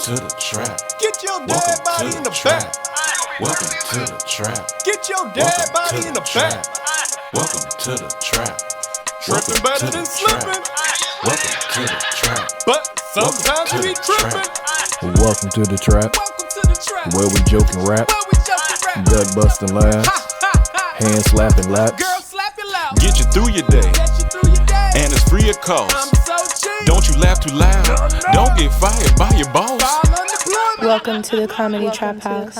to the trap. Get your dead body in the back. Welcome to the trap. Get your dead body in the back. Welcome to the trap. Tripping better than slipping. Welcome to the trap. But sometimes we be tripping. Welcome to the trap, Welcome to the trap. where we joke and rap, Where we joking rap. gut busting laughs, hand slapping laps. Girl, slap it loud. Get you through your day, Get you through your day. and it's free of cost. I'm so cheap. Don't you laugh too loud. Don't get fired by your boss. I'm unemployed. Welcome to the Comedy Trap House.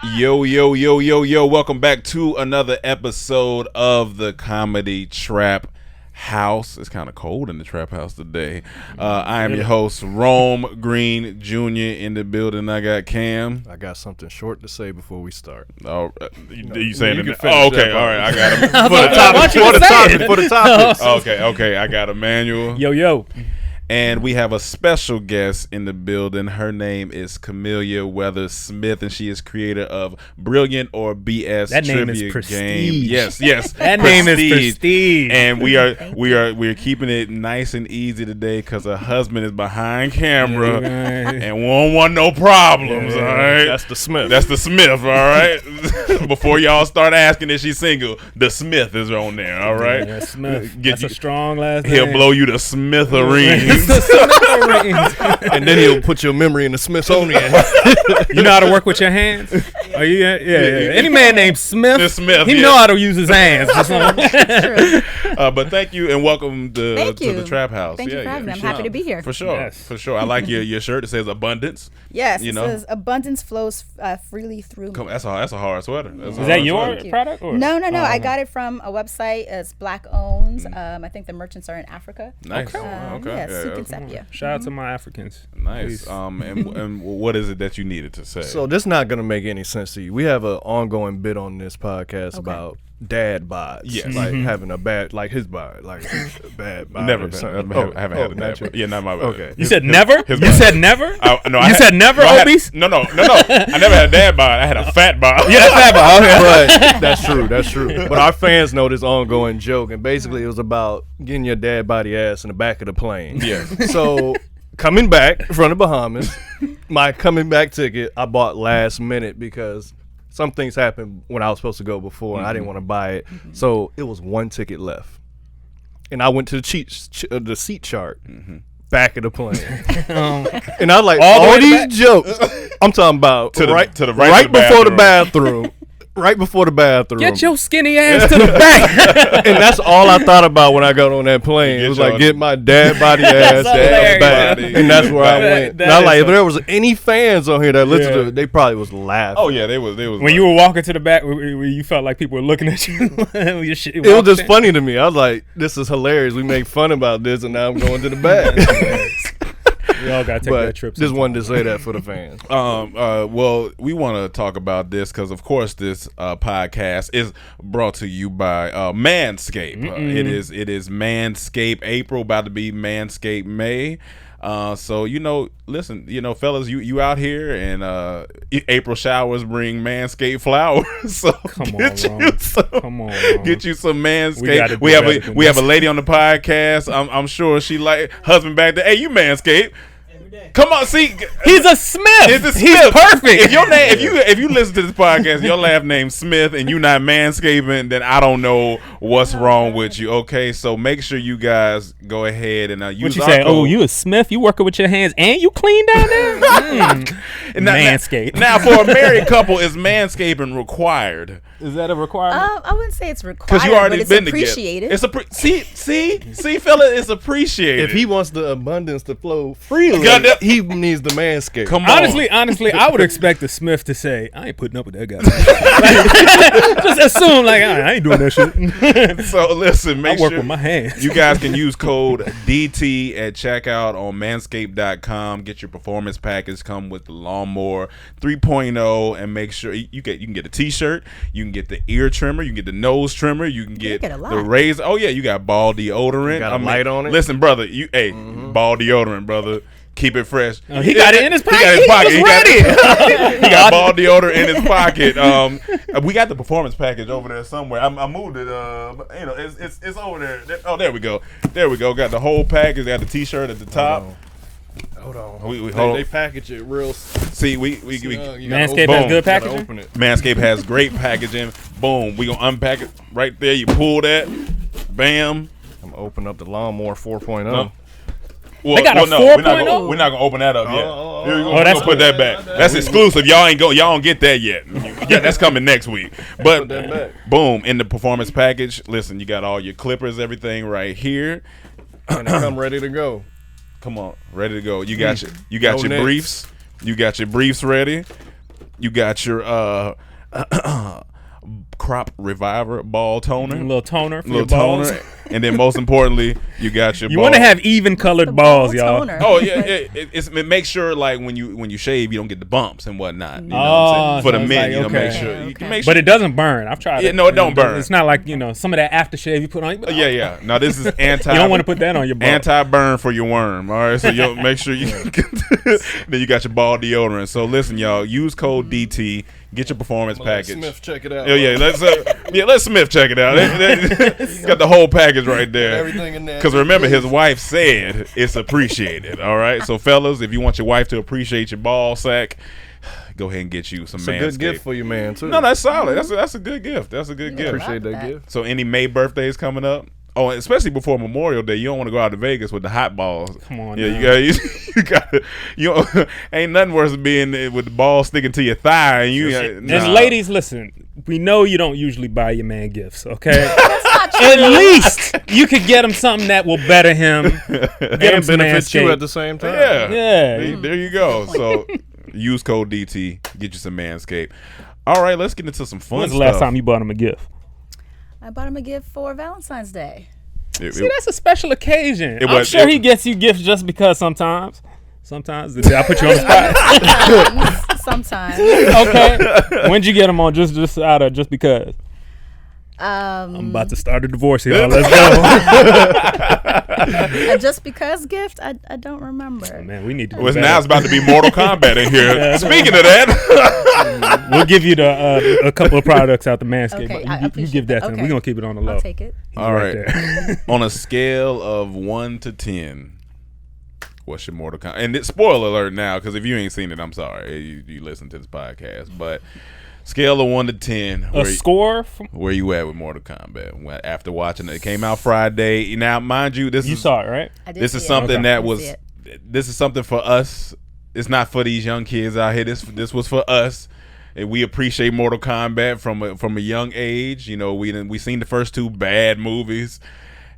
Yo, welcome back to another episode of the Comedy Trap House. It's kind of cold in the Trap House today. I am your host, Rome Green Jr. in the building. I got Cam. I got something short to say before we start. Oh, you saying you it? can finish Oh, okay, that all part. right, I got him. For the topics. Okay, I got Emmanuel. Yo. And we have a special guest in the building. Her name is Kimelia Weathers Smith, and she is creator of Brilliant or BS That name is Trivia prestige. Game. Yes. That name is prestige. And we're keeping it nice and easy today because her husband is behind camera and we don't want no problems. All right, That's the Smith. That's the Smith. All right. Before y'all start asking if she's single, the Smith is on there. All right. Yeah, Smith. Get That's you- a strong last name. He'll blow you to Smithereens. And then he'll put your memory in the Smithsonian. You know how to work with your hands? Oh, yeah. Any man named Smith, The Smith, he yeah. know how to use his hands. But thank you and welcome to you. the Trap House. Thank you for having me. I'm happy to be here. For sure. Yes. For sure. I like your shirt. It says abundance. Yes, You it know? says abundance flows freely through me. That's a hard sweater. That's a Is hard that your sweater. product? Or? No. Oh, I got it from a website. It's black owned. I think the merchants are in Africa. Nice. Yeah, Yeah, Souk and okay. Sepia. Shout out to my Africans. Nice. Please. And what is it that you needed to say? So this is not going to make any sense to you. We have an ongoing bit on this podcast about dad bods. Yes. Like having a bad, like his bod, like a bad bod. Never or been. something. I haven't had a not dad you. bod. Yeah, not my bad. Okay. You said never? his You bod. said never? You said never, obese? No. I never had a dad bod. I had a fat bod. Yeah, that's fat ball. But that's true. But our fans know this ongoing joke, and basically it was about getting your dad body ass in the back of the plane. Yeah. So coming back from the Bahamas, my coming back ticket I bought last minute because some things happened when I was supposed to go before, and I didn't want to buy it. So it was one ticket left, and I went to the seat chart. Back of the plane, and I was like all these jokes. I'm talking about right before the bathroom. Right before the bathroom. Get your skinny ass to the back. And that's all I thought about when I got on that plane. It was like, get my dad body ass hilarious. back. And that's where I went. That And I was is like, if so- there was any fans on here that listened Yeah. to it, they probably was laughing. Oh yeah, they was. When you were walking to the back, where you felt like people were looking at you. Your shit It was just funny to me. I was like, this is hilarious. We make fun about this, and now I'm going to the back. We all got to take But that trip. just wanted to say that for the fans. Well, we want to talk about this because, of course, this podcast is brought to you by Manscaped. It is Manscaped April, about to be Manscaped May. So listen, fellas, you out here, and April showers bring Manscaped flowers. So Come get on, you Ron. some, Come on, Ron. get you some We gotta Manscaped. do We have better than we have a this. lady on the podcast. I'm sure she like husband back there. Hey, you Manscaped. Come on, see, He's a Smith. it's He's Smith. perfect. If your name, if you listen to this podcast, your last name Smith, and you not manscaping, then I don't know what's wrong with you. Okay, so make sure you guys go ahead and use What you our say? code. Oh, you a Smith? You working with your hands and you clean down there? Manscaped. Now, for a married couple, is manscaping required? Is that a requirement? I wouldn't say it's required, Because you already but it's been appreciated. together. See, fella, it's appreciated. If he wants the abundance to flow freely, Goddamn. he needs the Manscaped. Come on. Honestly, I would expect the Smith to say, "I ain't putting up with that guy." Just assume, like, I ain't doing that shit. So listen, I make work sure with my hands. you guys can use code DT at checkout on manscaped.com. Get your performance package, come with the lawnmower 3.0, and make sure you can get a t-shirt, you can get the ear trimmer, you can get the nose trimmer, you can get get a lot. the razor. Oh yeah, you got ball deodorant. Got a light on it? Listen, brother, ball deodorant, brother. Keep it fresh. He got it in his pocket. He got his pocket. He was ready. He got ball deodorant in his pocket. We got the performance package over there somewhere. I moved it. It's over there. Oh, there we go. Got the whole package. Got the T-shirt at the top. Hold on. They package it real. See, we Manscaped boom. has good Gotta packaging. open it. Manscaped has great packaging. Boom. We gonna unpack it right there. You pull that. Bam. I'm gonna open up the lawnmower 4.0. No. Well, They got a no, 4.0? we're not gonna open that up yet. Here we go. We're that's gonna put that back. That's exclusive. Y'all don't get that yet. Yeah, that's coming next week. But Put that back. boom, in the performance package. Listen, you got all your clippers, everything right here. And they come ready to go. Come on, ready to go. You got your Go next. briefs. You got your briefs ready. You got your crop reviver ball toner. A little toner for your balls. And then most importantly, you got your You ball. want to have even colored The balls, ball y'all. toner. Oh yeah, it make sure like when you shave, you don't get the bumps and whatnot. You know what I'm Oh, saying? For so the it's men, like, you know, make okay. sure you Okay. can make sure. But it doesn't burn. I've tried Yeah, it. no, it don't burn. It's not like some of that aftershave you put on. Yeah. Now this is anti. You don't want to put that on your balls. Anti-burn for your worm. All right, so you make sure you. Then you got your ball deodorant. So listen, y'all, use code DT. Get your performance package. Smith, check it out. Let's Smith check it out. Got the whole package right there. Everything in there. Because remember, his wife said it's appreciated. All right, so fellas, if you want your wife to appreciate your ball sack, go ahead and get you some It's a Manscaped. good gift for your man too. No, that's solid. That's a good gift. That's a good gift. Appreciate that That. gift. So any May birthdays coming up? Oh, especially before Memorial Day, you don't want to go out to Vegas with the hot balls. Come on Yeah, now. you got ain't nothing worse than being with the ball sticking to your thigh and you. And ladies, listen, we know you don't usually buy your man gifts, okay? At least you could get him something that will better him. Get him And some benefits you Manscaped. at the same time. Yeah. Yeah. There you go. So use code DT, get you some Manscaped. All right, let's get into some fun When's the stuff. last time you bought him a gift? I bought him a gift for Valentine's Day. See, that's a special occasion. It I'm was- sure he gets you gifts just because sometimes. Sometimes. Did I put you on the spot? Sometimes. Okay. When'd you get him on just because? I'm Um, about to start a divorce here. Let's go. a just because gift? I don't remember. Man, we need to do Well, better. now it's about to be Mortal Kombat in here. Speaking of that, We'll give you a couple of products out the Manscaped. Okay, but I you appreciate give that to that. him. Okay. We're going to keep it on the low. I'll take it. all right. there. On a scale of 1 to 10, what's your Mortal Kombat? And spoiler alert now, because if you ain't seen it, I'm sorry. You listen to this podcast, but scale of 1 to 10. A score? Where you at with Mortal Kombat? After watching it, it came out Friday. Now, mind you, You saw it, right? I did this see is it. something Okay. that I did was. see it. This is something for us. It's not for these young kids out here. This was for us. And we appreciate Mortal Kombat from a young age. You know, we seen the first 2 bad movies,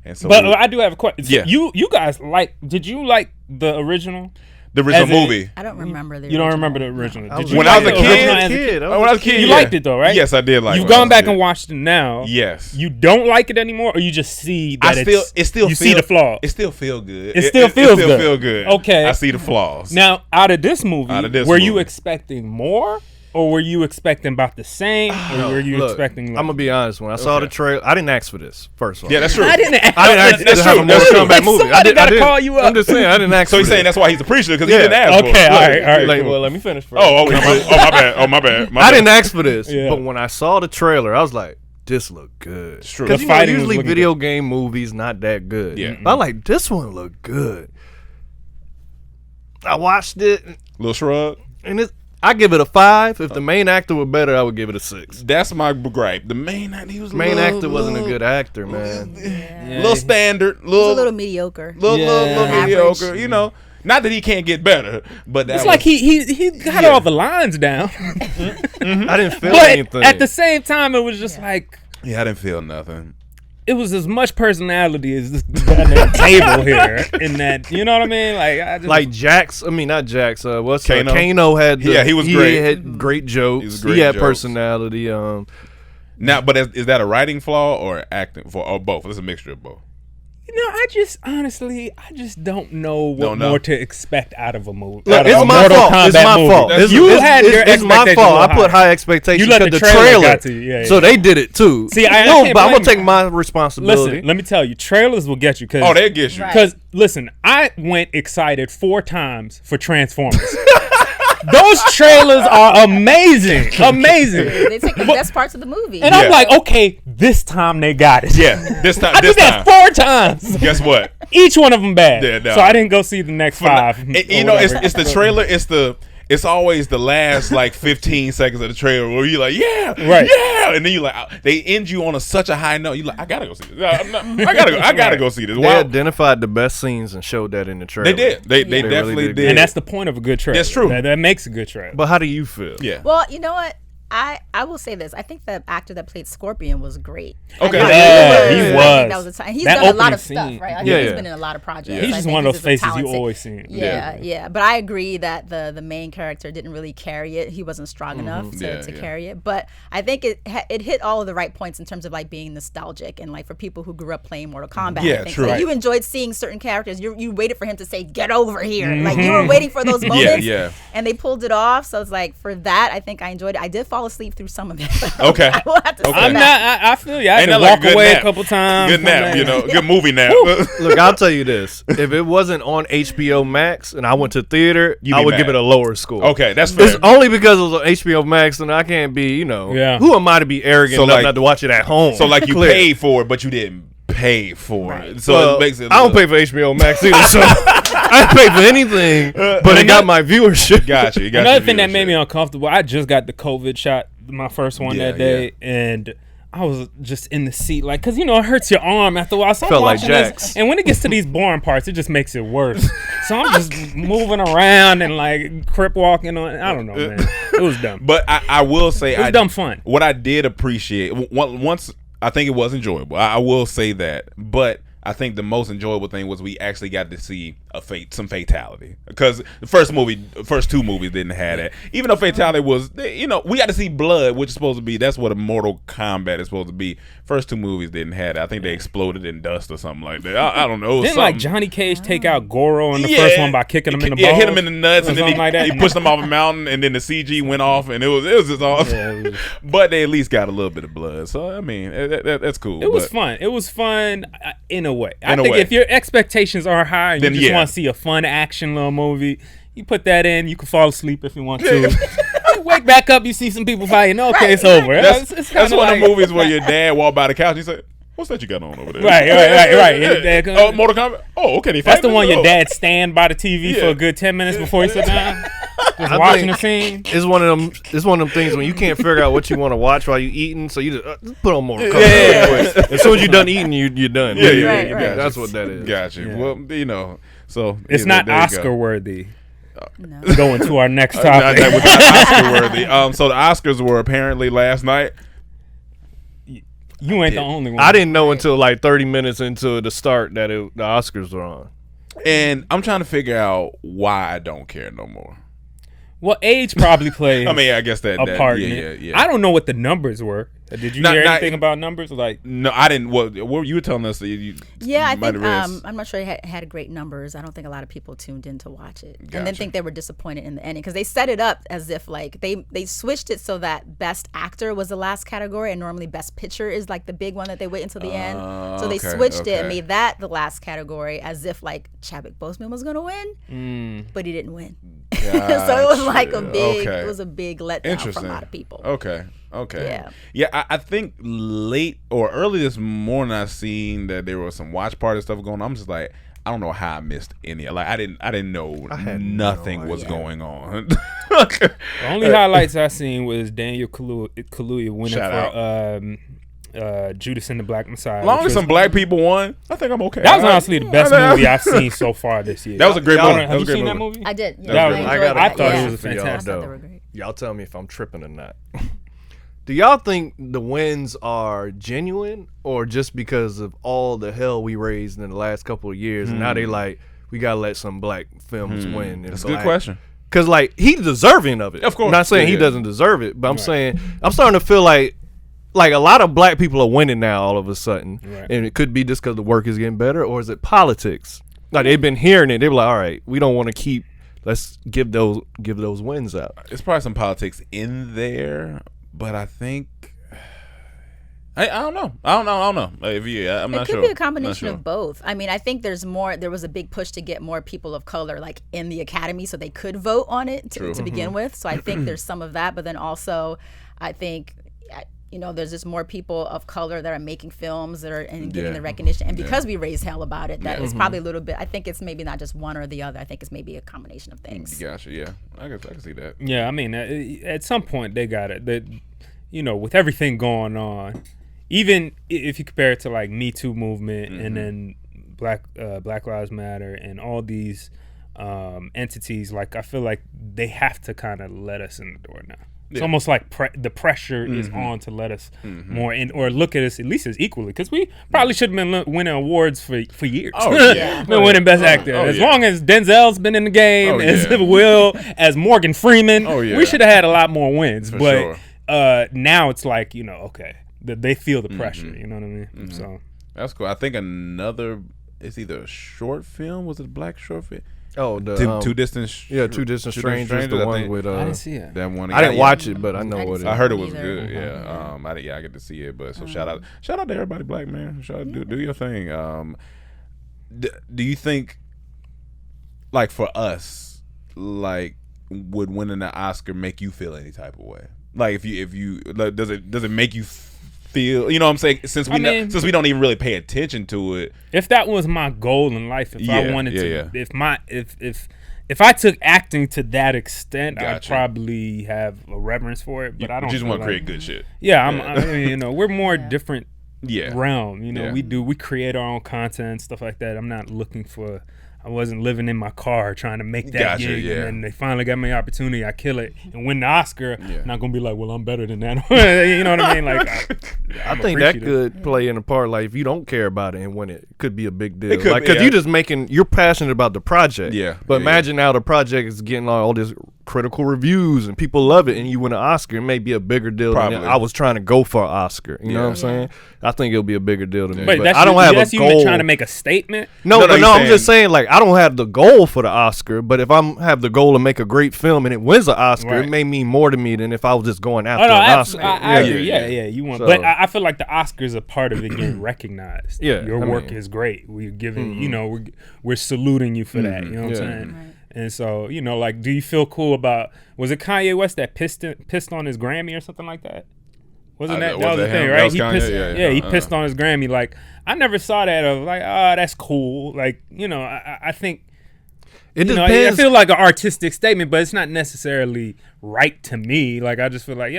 and so But I do have a question. Yeah. You guys did you like the original? the original as in- movie. I don't remember the You don't original. remember the original. I Did was you When I like was a the original as kid, When I was a kid, You yeah. liked it though, right? Yes, I did like. You've it when I gone was a back kid. and watched it now. Yes. You don't like it anymore, or you just see that it still you feel, see the flaw. It still feel good. It still feels still good. feel good. Okay. I see the flaws. Now, out of this movie, Out of this were you movie. expecting more, or were you expecting about the same, or were you Look, expecting? I'm gonna be honest. When I saw the trailer, I didn't ask for this. First of all, yeah, that's true. I didn't ask. I didn't ask That's to have true. a That's Mortal true. Kombat movie. Somebody gotta didn't. call you up. I'm just saying, I didn't ask. So for he's saying this. that's why he's appreciative because Yeah. he didn't ask for it. Okay, all right. Like, Cool. well, let me finish first. Oh, my bad. Oh, my bad. I didn't ask for this, Yeah. but when I saw the trailer, I was like, "This look good." It's true. Because The fighting was usually looking video game movies not that good. Yeah. But I like this one look good. I watched it, Little shrug. and I give it a 5. If the main actor were better, I would give it a 6. That's my gripe. The main actor, he was Main actor wasn't a good actor, man. little standard, It was a little mediocre. little Yeah. mediocre. Average. You know, not that he can't get better, but that It's like he got all the lines down, I didn't feel but anything. at the same time, it was just like Yeah, I didn't feel nothing. it was as much personality as this goddamn table here. In that, you know what I mean? Like, I just, Like Jax, I mean not Jax. What's Kano? Kano had? Yeah, he was great. He had great jokes. He was He great had jokes. personality. Now, but is that a writing flaw or acting for or both? It's a mixture of both. I just honestly, I just don't know what Don't know. more to expect out of a movie. Look, out of it's a my Mortal fault. It's Kombat my movie. fault. It's my fault. I put high expectations You let because the the trailer trailer. got to you. Yeah, So yeah. they did it too. See, I no, can't but I'm gonna blame take my responsibility. Listen, let me tell you, trailers will get you. Oh, they'll get you. Right. Because listen, I went excited 4 times for Transformers. Those trailers are amazing, amazing. They take the best parts of the movie. And I'm like, okay, this time they got it. Yeah, this time. I did that 4 times. Guess what? Each one of them bad. Yeah, no. So I didn't go see the next 5. It's the trailer. It's always the last like 15 seconds of the trailer where you're like, yeah, Right. yeah, and then you like they end you on such a high note. You like, I gotta go see this. I gotta go see this. They Wow. identified the best scenes and showed that in the trailer. They did. They really definitely did. did. And that's the point of a good trailer. That's true. That makes a good trailer. But how do you feel? yeah. Well, you know what? I will say this. I think the actor that played Scorpion was great. Okay. I Yeah, he think was. that was a time. He's That done a lot opening of stuff, scene. right? I think Yeah, he's yeah. been in a lot of projects. He's I just think one of those just a faces you talented- always see. Yeah. But I agree that the main character didn't really carry it. He wasn't strong enough to Yeah. carry it. But I think it hit all of the right points in terms of like being nostalgic and like for people who grew up playing Mortal Kombat. Yeah, I think true. like, Right. you enjoyed seeing certain characters. You waited for him to say, "Get over here!" Like you were waiting for those moments. yeah. And they pulled it off. So it's like for that, I think I enjoyed it. I did fall asleep through some of it. Okay. I will have to say Okay. I'm that. not. I feel you. I had Ain't to that like walk a good away nap? a couple times. Good from nap, that. good movie nap. Look, I'll tell you this: if it wasn't on HBO Max and I went to theater, You'd I be would mad. give it a lower score. Okay, that's fair. It's only because it was on HBO Max, and I can't be, Yeah. who am I to be arrogant So, enough like- not to watch it at home? So like you Clear. paid for it, but you didn't pay for it. So Well, it makes it. I don't pay for HBO Max either, so I didn't pay for anything, but it got my viewership. Gotcha. You got Another your thing that made me viewership. uncomfortable. I just got the COVID shot, my first one Yeah, that day, and I was just in the seat, like, cause it hurts your arm after a while. So I'm Felt like watching this, Jax. and when it gets to these boring parts, it just makes it worse. So I'm just moving around and like crip walking on. I don't know, man. It was dumb. But I will say, It was dumb fun. What I did appreciate once, I think it was enjoyable. I will say that, but I think the most enjoyable thing was we actually got to see some fatality, because the first two movies didn't have that. Even though fatality was, we got to see blood, which is supposed to be, that's what a Mortal Kombat is supposed to be. First two movies didn't have that. I think they exploded in dust or something like that. I don't know. Didn't like Johnny Cage take out Goro in the first one by kicking him in the balls? Yeah, hit him in the nuts, or and then something like that? he pushed him off a mountain, and then the CG went off, and it was just awesome. Yeah, it was- But they at least got a little bit of blood, so I mean that's cool. It was but- fun. It was fun in a way. I In a think way. if your expectations are high and you Then just yeah. want to see a fun action little movie, you put that in. You can fall asleep if you want to. You wake back up, you see some people fighting. Okay, it's over. That's, It's that's kinda one of like- the movies where your dad walked by the couch and he said, "What's that you got on over there?" Right. Oh, Mortal Kombat. Oh, okay. They That's the fighting? one your Oh. dad stand by the TV for Yeah. a good 10 minutes before he sit down, just I watching the think scene. It's one of them. It's one of them things when you can't figure out what you want to watch while you eating, so you just put on more. Yeah. As soon as you're done eating, you're done. Yeah, Right, right. That's what that is. Gotcha. Yeah. Well, so It's yeah, not there you go. Oscar worthy. No. Going to our next That topic. was not Oscar worthy. So the Oscars were apparently last night. You ain't the only one. I didn't know until like 30 minutes into the start that the Oscars were on. And I'm trying to figure out why I don't care no more. Well, age probably plays I mean, I guess that a part in yeah, it. yeah. I don't know what the numbers were. Did you Not- hear not- anything about numbers? Like, No, I didn't. What you were telling us that you Yeah, I might think have read. I'm not sure it had great numbers. I don't think a lot of people tuned in to watch it, and then Gotcha. think they were disappointed in the ending because they set it up as if like they switched it so that best actor was the last category, and normally best picture is like the big one that they wait until the end. So they okay, switched it and okay. made that the last category, as if like Chadwick Boseman was gonna win, but he didn't win. So it was like a big, Okay. it was a big letdown for Interesting. a lot of people. Okay. Yeah. Yeah. I think late or early this morning I seen that there was some watch party stuff going on. I'm just like, I don't know how I missed any. Like I didn't know had nothing no was idea. going on. the only highlights I seen was Daniel Kaluuya winning Shout for Judas and the Black Messiah. As long which as some black people won, I think I'm okay. that was honestly the best movie I've seen so far this year. That was a great Y'all movie. don't- That Have was you a seen great that movie. movie? I did. That Yeah, was I good. enjoyed I that. thought Yeah. it was For y'all, fantastic. I thought though. they were great. Y'all tell me if I'm tripping or not. Do y'all think the wins are genuine or just because of all the hell we raised in the last couple of years and now they like we gotta let some black films win? That's a good question. Because like he's deserving of it. Of course. I'm not saying Yeah, he yeah. doesn't deserve it, but I'm saying I'm starting to feel like like a lot of black people are winning now all of a sudden, Right. and it could be just because the work is getting better, or is it politics? Like they've been hearing it, they were like, all right, we don't want to keep. Let's give those wins out. It's probably some politics in there, but I think I don't know. I don't know. I'm not sure. It could be a combination Not sure. of both. I mean, I think there was a big push to get more people of color like in the academy so they could vote on it to begin with. So I think there's some of that, but then also I think there's just more people of color that are making films that are and getting the recognition. And because we raise hell about it, that is probably a little bit. I think it's maybe not just one or the other. I think it's maybe a combination of things. Gotcha. Yeah, I can see that. Yeah, I mean, at some point they got it. That with everything going on, even if you compare it to like Me Too movement and then Black Lives Matter and all these entities, like I feel like they have to kind of let us in the door now. It's almost like the pressure is on to let us more in, or look at us at least as equally, because we probably should have been winning awards for years. Oh, yeah. Been winning Best Actor. As long as Denzel's been in the game, as Will, as Morgan Freeman, we should have had a lot more wins. For but sure. now it's like, okay, they feel the pressure. You know what I mean? So That's cool. I think it's either a short film. Was it a black short film? Oh, the Two Distant Strangers, the one with I didn't see it. that one. I didn't watch it, but I know what it is. I heard it was Either. good. Yeah. I get to see it, but so shout out to everybody, black man. Shout out, do your thing. Do you think, like for us, like would winning an Oscar make you feel any type of way? Like if you like, does it make you feel? You know what I'm saying? Since we don't even really pay attention to it. If that was my goal in life, if I wanted to, yeah. if I took acting to that extent, I'd Gotcha. probably have a reverence for it. But I don't. You just feel want to like, create good shit. Yeah, I mean, we're more different realm. Yeah. We create our own content, stuff like that. I'm not looking for. I wasn't living in my car trying to make that gig, and then they finally got me an opportunity. I kill it and win the Oscar. I'm not gonna be like, well, I'm better than that. You know what I mean? Like, I think that could play in a part. Like if you don't care about it and win it could be a big deal. It could like be, because you're passionate about the project. Yeah. But imagine now the project is getting all this critical reviews and people love it, and you win an Oscar. It may be a bigger deal Probably. than I was trying to go for an Oscar. You know what I'm saying? I think it'll be a bigger deal to me. But I don't have that's a you goal. trying to make a statement. No, you're I'm just saying, like, I don't have the goal for the Oscar, but if I have the goal to make a great film and it wins an Oscar, it may mean more to me than if I was just going after an Oscar. I agree. Yeah, you want, So- but I feel like the Oscars are part of it getting recognized. Yeah, your I work mean- is great. We're giving, we're saluting you for that. You know what I'm saying? Right. And so, like, do you feel cool about? Was it Kanye West that pissed on his Grammy or something like that? Wasn't that was the thing, him? right? That was He Kanye? pissed. He pissed on his Grammy. Like, I never saw that. Of like, that's cool. Like, I think. It I depends. feel like an artistic statement, but it's not necessarily right to me. Like, I just feel like,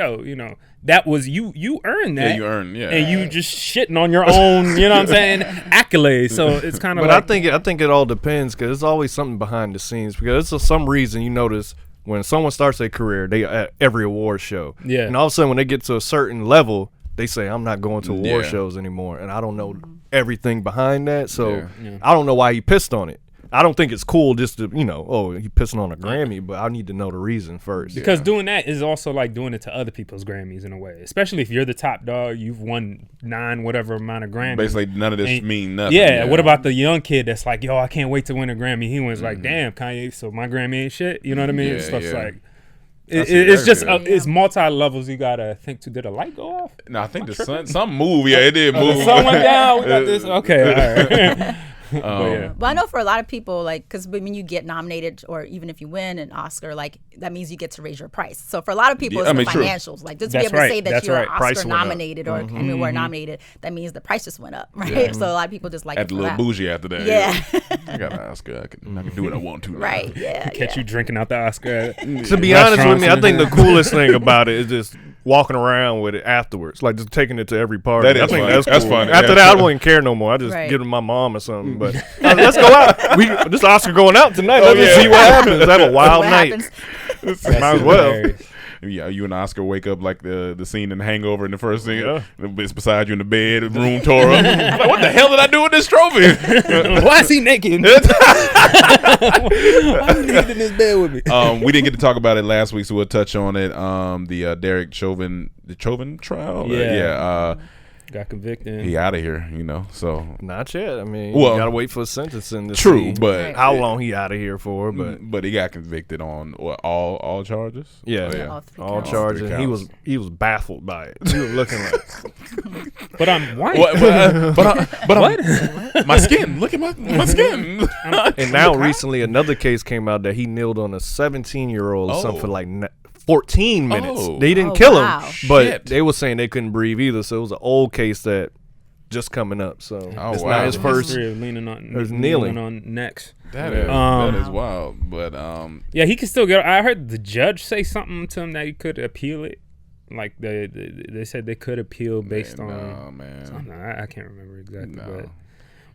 that was you earned that. Yeah, you earned, and you just shitting on your own, you know what I'm saying, accolades. So it's kind of But like, I think it all depends because there's always something behind the scenes. Because for some reason you notice when someone starts their career, they at every award show. Yeah. And all of a sudden when they get to a certain level, they say, I'm not going to award Yeah. shows anymore. And I don't know everything behind that. So I don't know why he pissed on it. I don't think it's cool just to, he pissing on a Grammy, but I need to know the reason first. because doing that is also like doing it to other people's Grammys in a way. Especially if you're the top dog, you've won 9 whatever amount of Grammys. Basically, none of this And- mean nothing. Yeah, what about the young kid that's like, I can't wait to win a Grammy? He was like, damn, Kanye, so my Grammy ain't shit. You know what I mean? Yeah, Stuff's yeah. like, see it's that, just, yeah. it's multi levels. You gotta think to. Did a light go off? No, I think the sun, some move. Yeah, it did The move. sun went down. We got this. Okay, all right. But I know for a lot of people, like, because when you get nominated or even if you win an Oscar, like, that means you get to raise your price. So for a lot of people, Yeah, it's I the mean, true. financials. Like, just to That's be able right, to say that that's you're right. Price Oscar went up. nominated or Academy Award nominated, that means the price just went up, right? So a lot of people just like At it the for little that. bougie after that. Yeah. I got an Oscar. I can do what I want to. now. Right, yeah. Catch you drinking out the Oscar. To be honest with me, I think the coolest thing about it is just walking around with it afterwards, like just taking it to every party. That is I think funny. that's That's cool. funny, After yeah. that, I wouldn't care no more. I just Right. give it to my mom or something. But let's go out. This Oscar going out tonight. Let's yeah. see what happens. Have a wild What night. happens? Might as well. Hilarious. Yeah, you and Oscar wake up like the scene in The Hangover in the first scene. Yeah. It's beside you in the bed, the room tore up. Like, what the hell did I do with this trophy? Why is he naked? Why is he naked in this bed with me? We didn't get to talk about it last week, so we'll touch on it. The Derek Chauvin, trial. Got convicted. He out of here, So Not yet. I mean, Well, you gotta wait for sentencing to true, see but how long he out of here for. But he got convicted on what, all charges. Yeah, all charges. He was baffled by it. He was looking like, but I'm white. But my skin. Look at my skin. And now recently another case came out that he kneeled on a 17-year-old or something for like 14 minutes. Oh. They didn't kill him, wow. but Shit. they were saying they couldn't breathe either. So it was an old case that just coming up. So it's wow. not his first. History of leaning on kneeling on necks. That is wild. But Yeah, he can still get. I heard the judge say something to him that he could appeal it. Like they said they could appeal based on. Something. I can't remember exactly.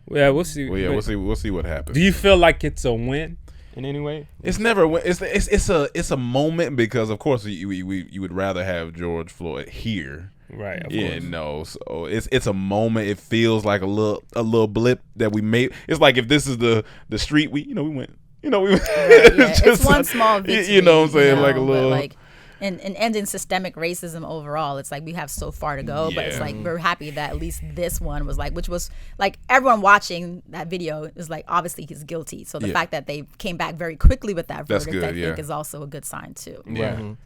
But yeah, we'll see. Well, yeah, we'll see what happens. Do you feel like it's a win in any way? It's never. It's a moment because of course you would rather have George Floyd here. Right. Of course. So it's a moment. It feels like a little blip that we made. It's like if this is the street we went. It's one small victory. You know what I'm saying? Like a little. Like, and ending systemic racism overall, it's like we have so far to go, but it's like we're happy that at least this one was like, which was like everyone watching that video is like, obviously he's guilty. So the fact that they came back very quickly with that verdict, I think is also a good sign too. Yeah. So.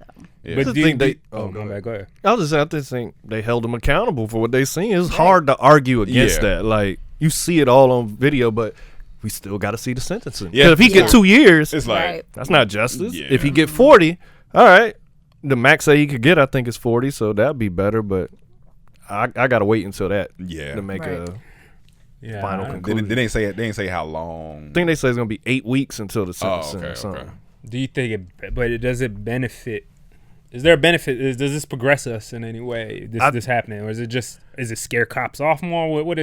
Yeah. But do you think go ahead. Go ahead. I just think they held him accountable for what they seen. It's hard to argue against that. Like you see it all on video, but we still got to see the sentencing. Yeah. If he get 2 years, It's like that's not justice. Yeah. If he get 40, all right. The max that he could get, I think, is 40, so that'd be better. But I got to wait until that to make a final conclusion. They didn't say how long. I think they say it's gonna be 8 weeks until the sentencing. okay, or something. okay. Do you think does it benefit? Is there a benefit? Does this progress us in any way? This happening, or is it scare cops off more? What's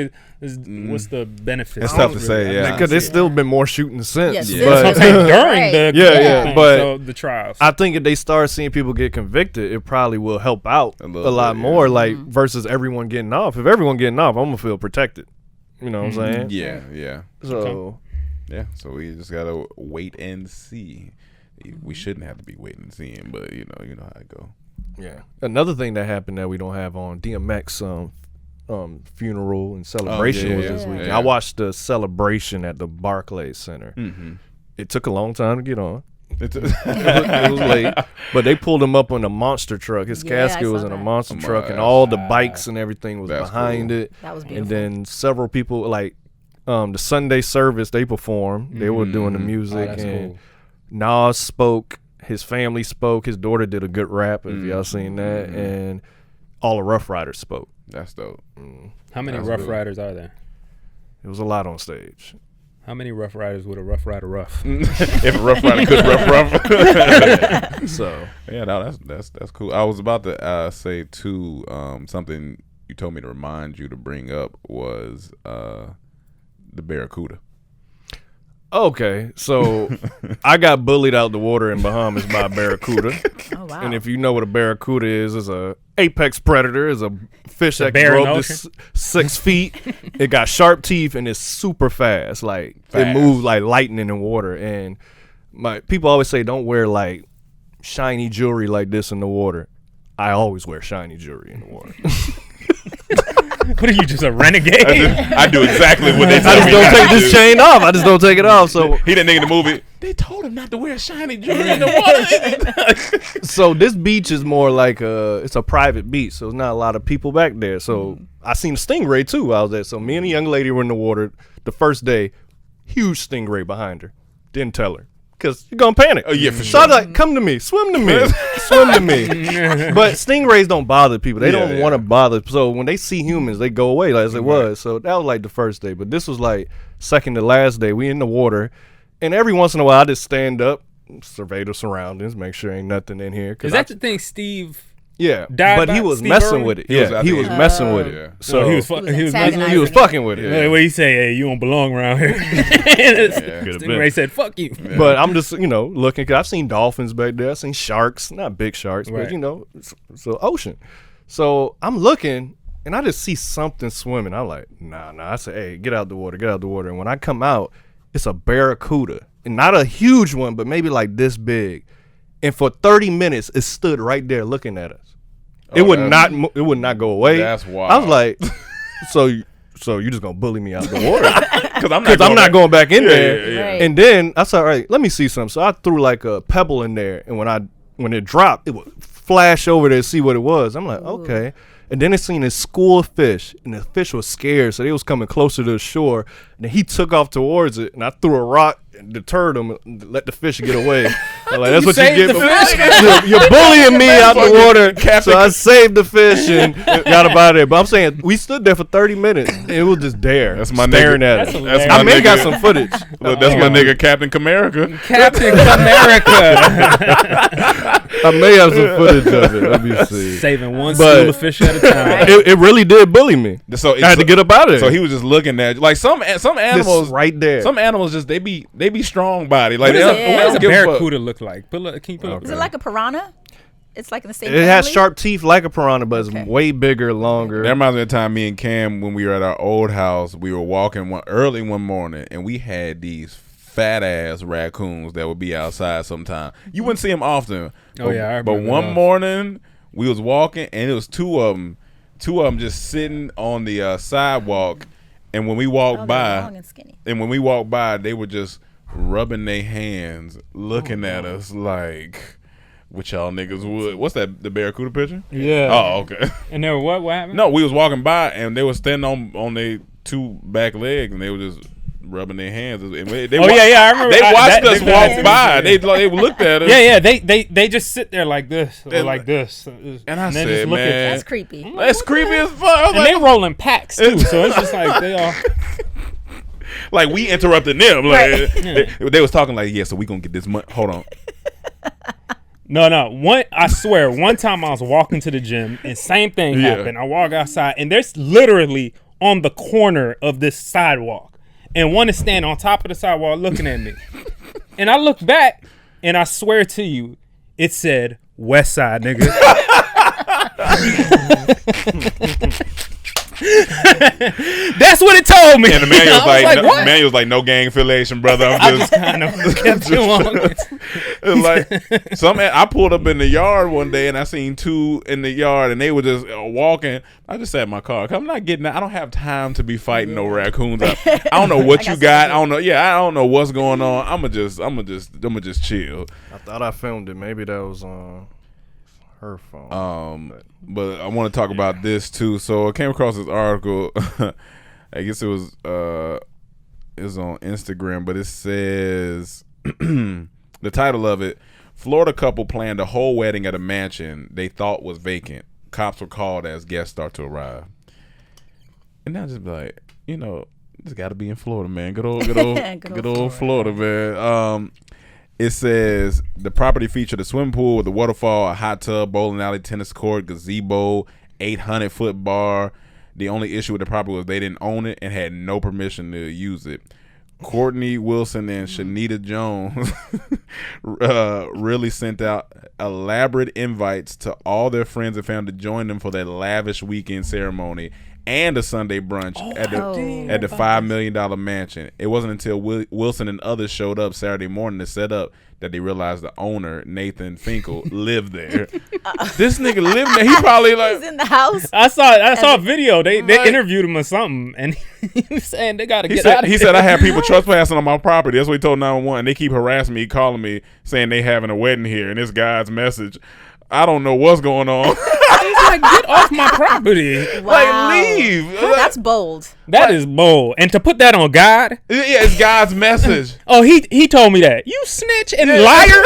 the benefit? It's tough to say, yeah. Because there's still been more shooting since. Yes, But I'm saying during Right. the but the trials. I think if they start seeing people get convicted, it probably will help out a little lot bit, more. Like versus everyone getting off. If everyone getting off, I'm gonna feel protected. You know what I'm saying? Yeah. So So we just gotta wait and see. We shouldn't have to be waiting and seeing, but you know how it go. yeah. Another thing that happened that we don't have on DMX funeral and celebration was this weekend. Yeah. I watched the celebration at the Barclays Center. Mm-hmm. It took a long time to get on. It's It was late, but they pulled him up on a monster truck. His Yeah, I casket saw was in a that. monster truck, and gosh. all the bikes and everything was That's behind cool. it. That was And beautiful. then several people, like the Sunday service, they performed. They were doing the music, that's and cool. Nas spoke. His family spoke. His daughter did a good rap. If y'all seen that, and all the Rough Riders spoke. That's dope. How many That's Rough good. Riders are there? It was a lot on stage. How many Rough Riders would a Rough Rider rough? If a Rough Rider could rough. So Yeah, no, that's cool. I was about to say too, something you told me to remind you to bring up was the Barracuda. okay, so I got bullied out the water in Bahamas by a barracuda. Oh wow. And if you know what a barracuda is a apex predator. Is a fish that bear can in grow the up to 6 feet. It got sharp teeth and it's super fast. Like Fast. it moves like lightning in water. And my people always say don't wear like shiny jewelry like this in the water. I always wear shiny jewelry in the water. What are you, just a renegade? I do exactly what they I tell just me don't not take to this do. chain off. I just don't take it off. So He didn't think in the movie. They told him not to wear shiny jewelry in the water. So this beach is more like it's a private beach, so there's not a lot of people back there. So I seen a stingray too while I was there. So me and a young lady were in the water the first day. Huge stingray behind her. Didn't tell her because you're gonna panic. Oh, yeah, for So I was like, come to me, swim to me, swim to me. But stingrays don't bother people. They don't want to bother. So when they see humans, they go away like as it was. So that was like the first day. But this was like second to last day. We in the water. And every once in a while, I just stand up, survey the surroundings, make sure ain't nothing in here. Is that the thing Steve Yeah, died but by he was Steve messing Irwin? with it. He was Yeah, out he there. was messing with it. Yeah. So he was antagonizing he was it. fucking with it. Like, what he say? Hey, you don't belong around here. Stingray said, "Fuck you." But I'm just, looking. Cause I've seen dolphins back there. I've seen sharks, not big sharks, Right. but it's the ocean. So I'm looking, and I just see something swimming. I'm like, nah. I say, hey, get out the water, get out the water. And when I come out, it's a barracuda, and not a huge one, but maybe like this big. And for 30 minutes, it stood right there looking at us. It would not go away. That's wild. I was like, so you just gonna bully me out the water? Because I'm not going back in there. yeah. Right. And then I said, all right, let me see something. So I threw like a pebble in there, and when it dropped, it would flash over there to see what it was. I'm like, okay. And then it seen this school of fish, and the fish was scared, so they was coming closer to the shore. And then he took off towards it, and I threw a rock and deterred him and let the fish get away. I'm like, that's what you saved get. the fish? You're bullying me out the water. Captain. So I saved the fish and got up out of there. But I'm saying, we stood there for 30 minutes, and it was just there. That's my staring nigga. at That's us. hilarious. I may nigga. got some footage. Look, that's my nigga Captain Comerica. Captain America I may have some footage of it. Let me see. saving one But- school of fish at a time. It really did bully me. So I had to get up out of there. So he was just looking at like some animals right there. Some animals just they be strong body. Like What they does don't, a, they what don't does a give a fuck. barracuda look like? Can you put up? Is it like a piranha? It's like in the same It has family? sharp teeth like a piranha, but Okay. it's way bigger, longer. That reminds me of the time me and Cam, when we were at our old house, we were walking early one morning, and we had these fat ass raccoons that would be outside sometime. You wouldn't see them often. Oh, yeah, I But remember one those. morning we was walking, and it was two of them just sitting on the sidewalk. And when we walked Oh, they're long by, and skinny. they were just rubbing their hands, looking at us like, "What y'all niggas would?" What's that? The barracuda picture? Yeah. Oh, okay. And then what happened? No, we was walking by, and they were standing on their two back legs, and they were just rubbing their hands. And they Oh, yeah, I remember. They watched that- us they- walk that- by. They looked at us. Yeah. They just sit there like this, or like this, And I then said, just look at man, That's creepy. that's creepy as fuck. I was and they rolling packs too, so it's just like they all. like we interrupted them. Like Right. they was talking like, yeah, so we gonna get this money. Hold on. No. I swear, one time I was walking to the gym and same thing Yeah. happened. I walk outside and there's literally on the corner of this sidewalk, and one is standing on top of the sidewalk looking at me. And I look back, and I swear to you, it said West Side, nigga. That's what it told me. And the man was I like, what? the man was like, no gang affiliation, brother. I I'm just just. kind of kept it on. It's like I pulled up in the yard one day and I seen two in the yard and they were just walking. I just sat in my car. 'Cause I'm not getting that. I don't have time to be fighting no raccoons. I don't know what you got. I don't know. Yeah, I don't know what's going on. I'ma just chill. I thought I filmed it. Maybe that was on her phone. But I want to talk about this too. So I came across this article. I guess it was on Instagram, but it says the title of it: Florida couple planned a whole wedding at a mansion they thought was vacant. Cops were called as guests start to arrive. And I just be like, it's got to be in Florida, man. Good old Florida, man. It says the property featured a swimming pool with a waterfall, a hot tub, bowling alley, tennis court, gazebo, 800-foot bar. The only issue with the property was they didn't own it and had no permission to use it. Courtney Wilson and Shanita Jones really sent out elaborate invites to all their friends and family to join them for their lavish weekend ceremony and a Sunday brunch at the $5 million mansion. It wasn't until Wilson and others showed up Saturday morning to set up that they realized the owner, Nathan Finkel, lived there. This nigga lived there. He probably like He's in the house. I saw a video. They interviewed him or something, and he was saying they gotta get out of he here. said I have people trespassing on my property. That's what he told 911. They keep harassing me, calling me, saying they having a wedding here, and this guy's message, I don't know what's going on. He's like, get off my property. Wow. Like, leave. That's bold. That is bold. And to put that on God. Yeah, it's God's message. Oh, he told me that. You snitch and liar.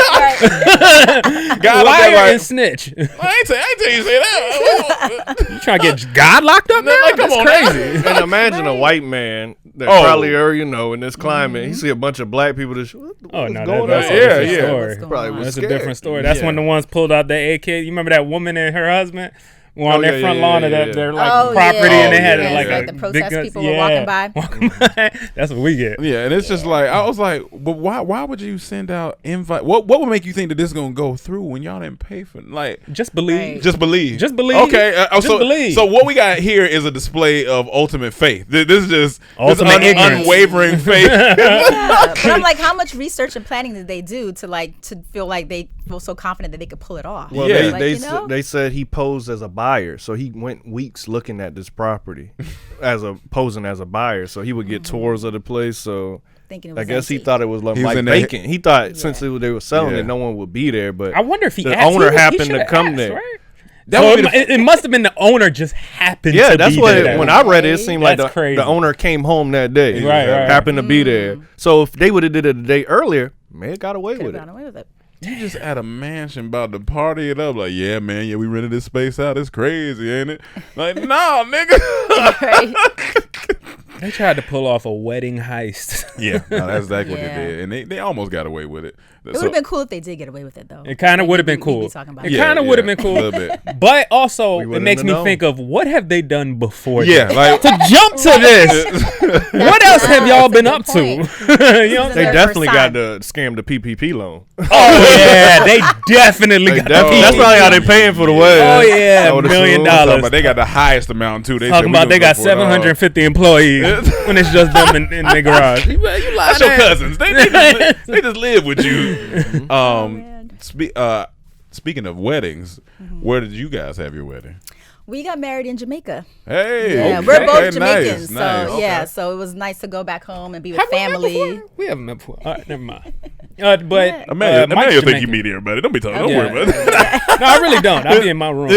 God Liar like, and snitch. I ain't tell you to say that. You trying to get God locked up now? Like, come That's on, crazy. And imagine a white man that probably are, in this climate. He see a bunch of black people that's Oh what's no, going that's on? a different Yeah. story. What's going Probably on? was That's a scared. different story. That's when the ones pulled out their AK. You remember that woman and her husband were on Oh, their yeah, front yeah, lawn yeah, of yeah. their Oh, property, yeah. and they had Yeah, like it's like a the big protest guns- people were walking by. Walking by. That's what we get. Yeah, and it's just like I was like, but why would you send out invite? What would make you think that this is gonna go through when y'all didn't pay for Just believe. Right. Just believe. Just believe. Okay, Just so believe. So what we got here is a display of ultimate faith. This is just Ultimate ignorance. unwavering faith. Yeah, but I'm like, how much research and planning did they do to feel like they feel so confident that they could pull it off? Well, Yeah. they said he posed as a buyer, so he went weeks looking at this property posing as a buyer, so he would get tours of the place. So Thinking it I was guess he empty. thought it was He was in there- vacant. He thought since they were selling Yeah. it, no one would be there. But I wonder if he the asked. owner He happened to should've come asked, there. Right? That So would be it must have been the owner just happened Yeah, to that's be what there. when I read it, it seemed like That's crazy. the owner came home that day. Right. Happened to be there. So if they would have did it a day earlier, man, got away Could've with it. gotten away with it. You just at a mansion about to party it up. Like, yeah, man, we rented this space out. It's crazy, ain't it? Like, no, nigga. Right? They tried to pull off a wedding heist. Yeah, no, that's exactly what Yeah. they did, and they almost got away with it. It would have been cool if they did get away with it, though. It kind of Like, would have been we'd cool. be talking about It it. kind of would have been a cool. little bit. But also, it wouldn't makes me have known. think of what have they done before? Yeah, this? like To jump to this. What else have y'all been up to? You know what I'm They Their saying? definitely first got time. to scam the PPP loan. Oh yeah, they definitely got. That's probably how they paying for the wedding. Oh yeah, I would $1 million. assume. talking about they got the highest amount too. They Talking said about they got we gonna go for it all. 750 employees when it's just them in their garage. You That's your cousins. They just live with you. man. Speaking of weddings, where did you guys have your wedding? We got married in Jamaica. Hey, Yeah, okay, we're both nice, Jamaicans, nice. so yeah, so it was nice to go back home and be with Have we met family. before? We haven't met before. All right, never mind. But Imagine Mike's you'll think you Jamaican. meet everybody. Don't be talking. Don't Yeah. worry about it. No, I really don't. I'll be in my room.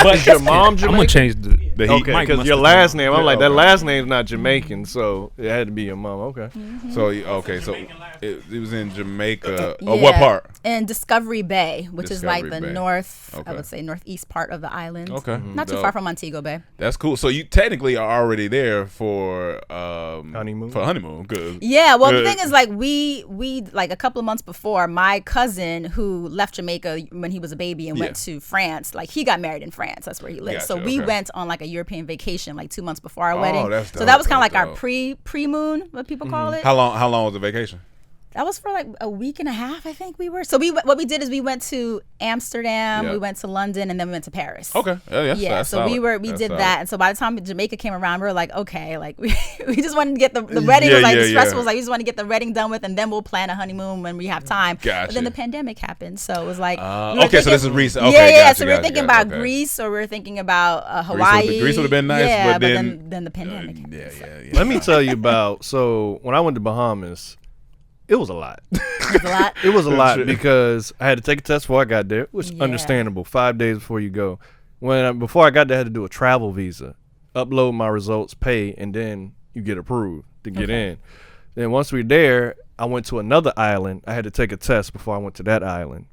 But Your mom I'm Jamaican? gonna change the. The heat. Okay, Mike because must your have last been- name, I'm like, that okay. last name's not Jamaican, so it had to be your mom. Okay. So so it was in Jamaica. Yeah. What part? In Discovery Bay, which is like the Discovery Bay. north, Okay. I would say northeast part of the island. Okay. Not too Dope. far from Montego Bay. That's cool. So you technically are already there for Honeymoon? For honeymoon, good. Yeah, well, the Yeah. thing is, like, we like a couple of months before, my cousin who left Jamaica when he was a baby and went to France, like, he got married in France. That's where he lived. So Gotcha, we okay. went on like a European vacation like 2 months before our Oh, wedding. that's So dope, that was kind of that's like our dope. pre-moon, what people call it. How long was the vacation? That was for like a week and a half, I think we were. So what we did is we went to Amsterdam, Yeah. we went to London, and then we went to Paris. Okay. That's So solid. we That's did solid. that, and so by the time Jamaica came around, we were like, okay, like we just wanted to get the wedding was like Yeah, the stressful yeah. was like we just want to get the wedding done with, and then we'll plan a honeymoon when we have time. But Gotcha. then the pandemic happened, so it was like we were Okay, so this is thinking- recent. Okay, yeah. gotcha, So we were gotcha, thinking gotcha, about okay. Greece, or we were thinking about Hawaii. Greece would've been nice, yeah, but then- the pandemic. happened, Yeah, so. yeah. Let me tell you about, so when I went to Bahamas, it was a lot. It was a lot. It was a lot because I had to take a test before I got there, which is Yeah. understandable. 5 days before you go. Before I got there, I had to do a travel visa, upload my results, pay, and then you get approved to get in. Then once we were there, I went to another island. I had to take a test before I went to that island.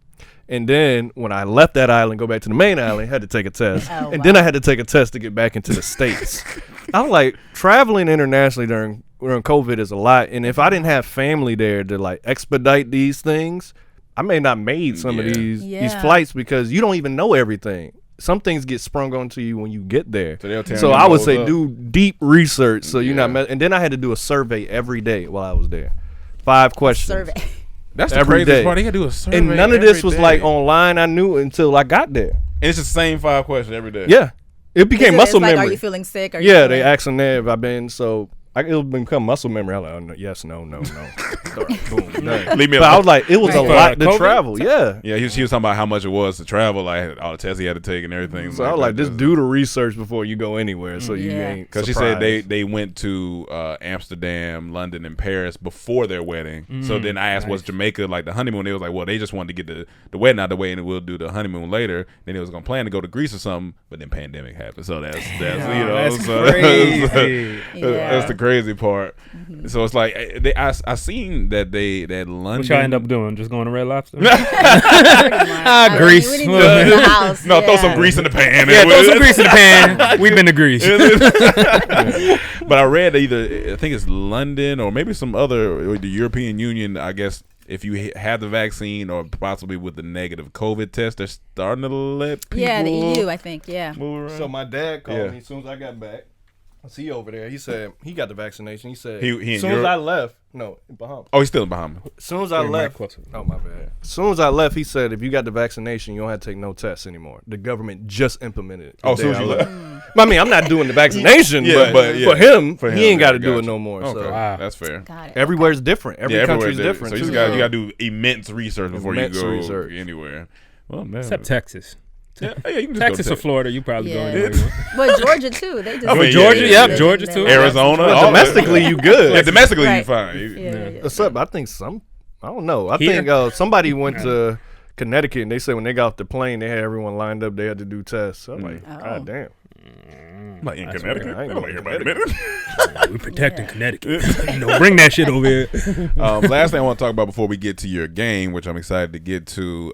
And then when I left that island, go back to the main island, had to take a test. Oh, and wow. then I had to take a test to get back into the States. I was like, traveling internationally during COVID is a lot. And if I didn't have family there to like expedite these things, I may not made some of Yeah. these Yeah. flights because you don't even know everything. Some things get sprung onto you when you get there. So they'll tear So your I would nose say up. do deep research so you're Yeah. not and then I had to do a survey every day while I was there. 5 questions. Survey. That's the every craziest day. part. They gotta do a survey. And none of this every was day. like online. I knew until I got there. And it's the same 5 questions every day. Yeah. It became It's muscle like, memory. Are you feeling sick? Are you Yeah, they feeling- asking there if I've been it'll become muscle memory. I'm like, oh, no, yes, no. Boom, done. Leave me But I alone. was like, it was a Right. lot to COVID? travel. Yeah. Yeah, he was talking about how much it was to travel, like all the tests he had to take and everything. So I was like, just do the research before you go anywhere, so you Yeah. ain't. Because she said surprised. they went to Amsterdam, London, and Paris before their wedding. So then I asked, was Jamaica like the honeymoon? They was like, well, they just wanted to get the wedding out of the way, and we'll do the honeymoon later. Then they was gonna plan to go to Greece or something, but then pandemic happened. So that's Oh, you know, that's so crazy. Yeah. that's the crazy part. So it's like I seen that London. What y'all end up doing? Just going to Red Lobster? Greece. Greece. We need to go to the house. No, throw yeah. some grease in the pan. Yeah, throw some grease in the pan. We've been to Greece. But I read that either I think it's London or maybe some other or the European Union. I guess if you have the vaccine or possibly with the negative COVID test, they're starting to let people. Yeah, the EU, I think. Yeah. move around. So my dad called Yeah. me as soon as I got back. I see over there. He said he got the vaccination. He said He in as soon as Europe? I left. No, in Bahamas. Oh, he's still in Bahamas. As soon as I Bring the mic left. closer. Oh my bad. As soon as I left, he said if you got the vaccination, you don't have to take no tests anymore. The government just implemented it. the Oh, so day you I left. I mean, I'm not doing the vaccination, Yeah, but yeah. for him, For him, he ain't yeah, got to do gotcha. it no more. Okay, So Wow. that's fair. Got it. everywhere's different. Every everywhere country's there- different. So you too. just got to do immense research before Immense you go research. anywhere. Well, man. Except Texas. Yeah, you can just Texas go or to Florida, you probably go Yeah. anywhere you want. But Georgia too. They just. I mean, Georgia, yeah, yep, Georgia too. Arizona. But all that. domestically, you good. Yeah, domestically Right. you fine. Yeah. Except I think I don't know. I Here? think somebody went to Connecticut and they said when they got off the plane, they had everyone lined up. They had to do tests. So I'm like, Oh. God damn. Like in Connecticut. right. I ain't Nobody going care to about Connecticut. We protecting Connecticut. Bring that shit over here. Last thing I want to talk about before we get to your game, which I'm excited to get to.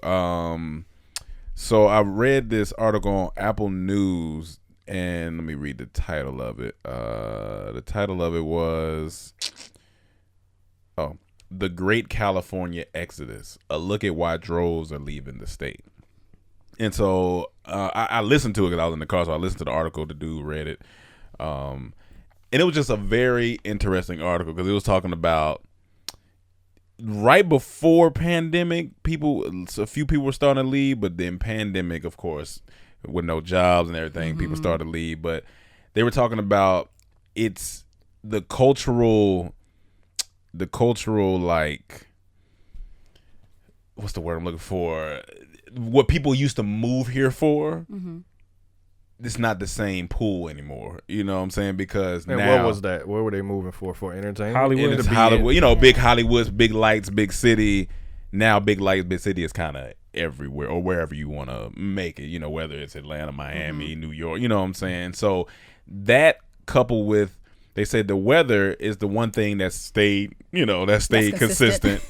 So I read this article on Apple News, and let me read the title of it. The title of it was, "The Great California Exodus: A Look at Why Droves Are Leaving the State." And so I listened to it because I was in the car, so I listened to the article. The dude read it, and it was just a very interesting article because it was talking about right before pandemic, a few people were starting to leave, but then pandemic, of course, with no jobs and everything, people started to leave. But they were talking about it's the cultural like, what's the word I'm looking for? What people used to move here for. It's not the same pool anymore. You know what I'm saying? Because And now what was that? Where were they moving for entertainment? Hollywood. it's Hollywood, big Hollywoods, big lights, big city. Now big lights, big city is kind of everywhere or wherever you want to make it, whether it's Atlanta, Miami, New York, you know what I'm saying? So that coupled with, they said the weather is the one thing that stayed, consistent. consistent.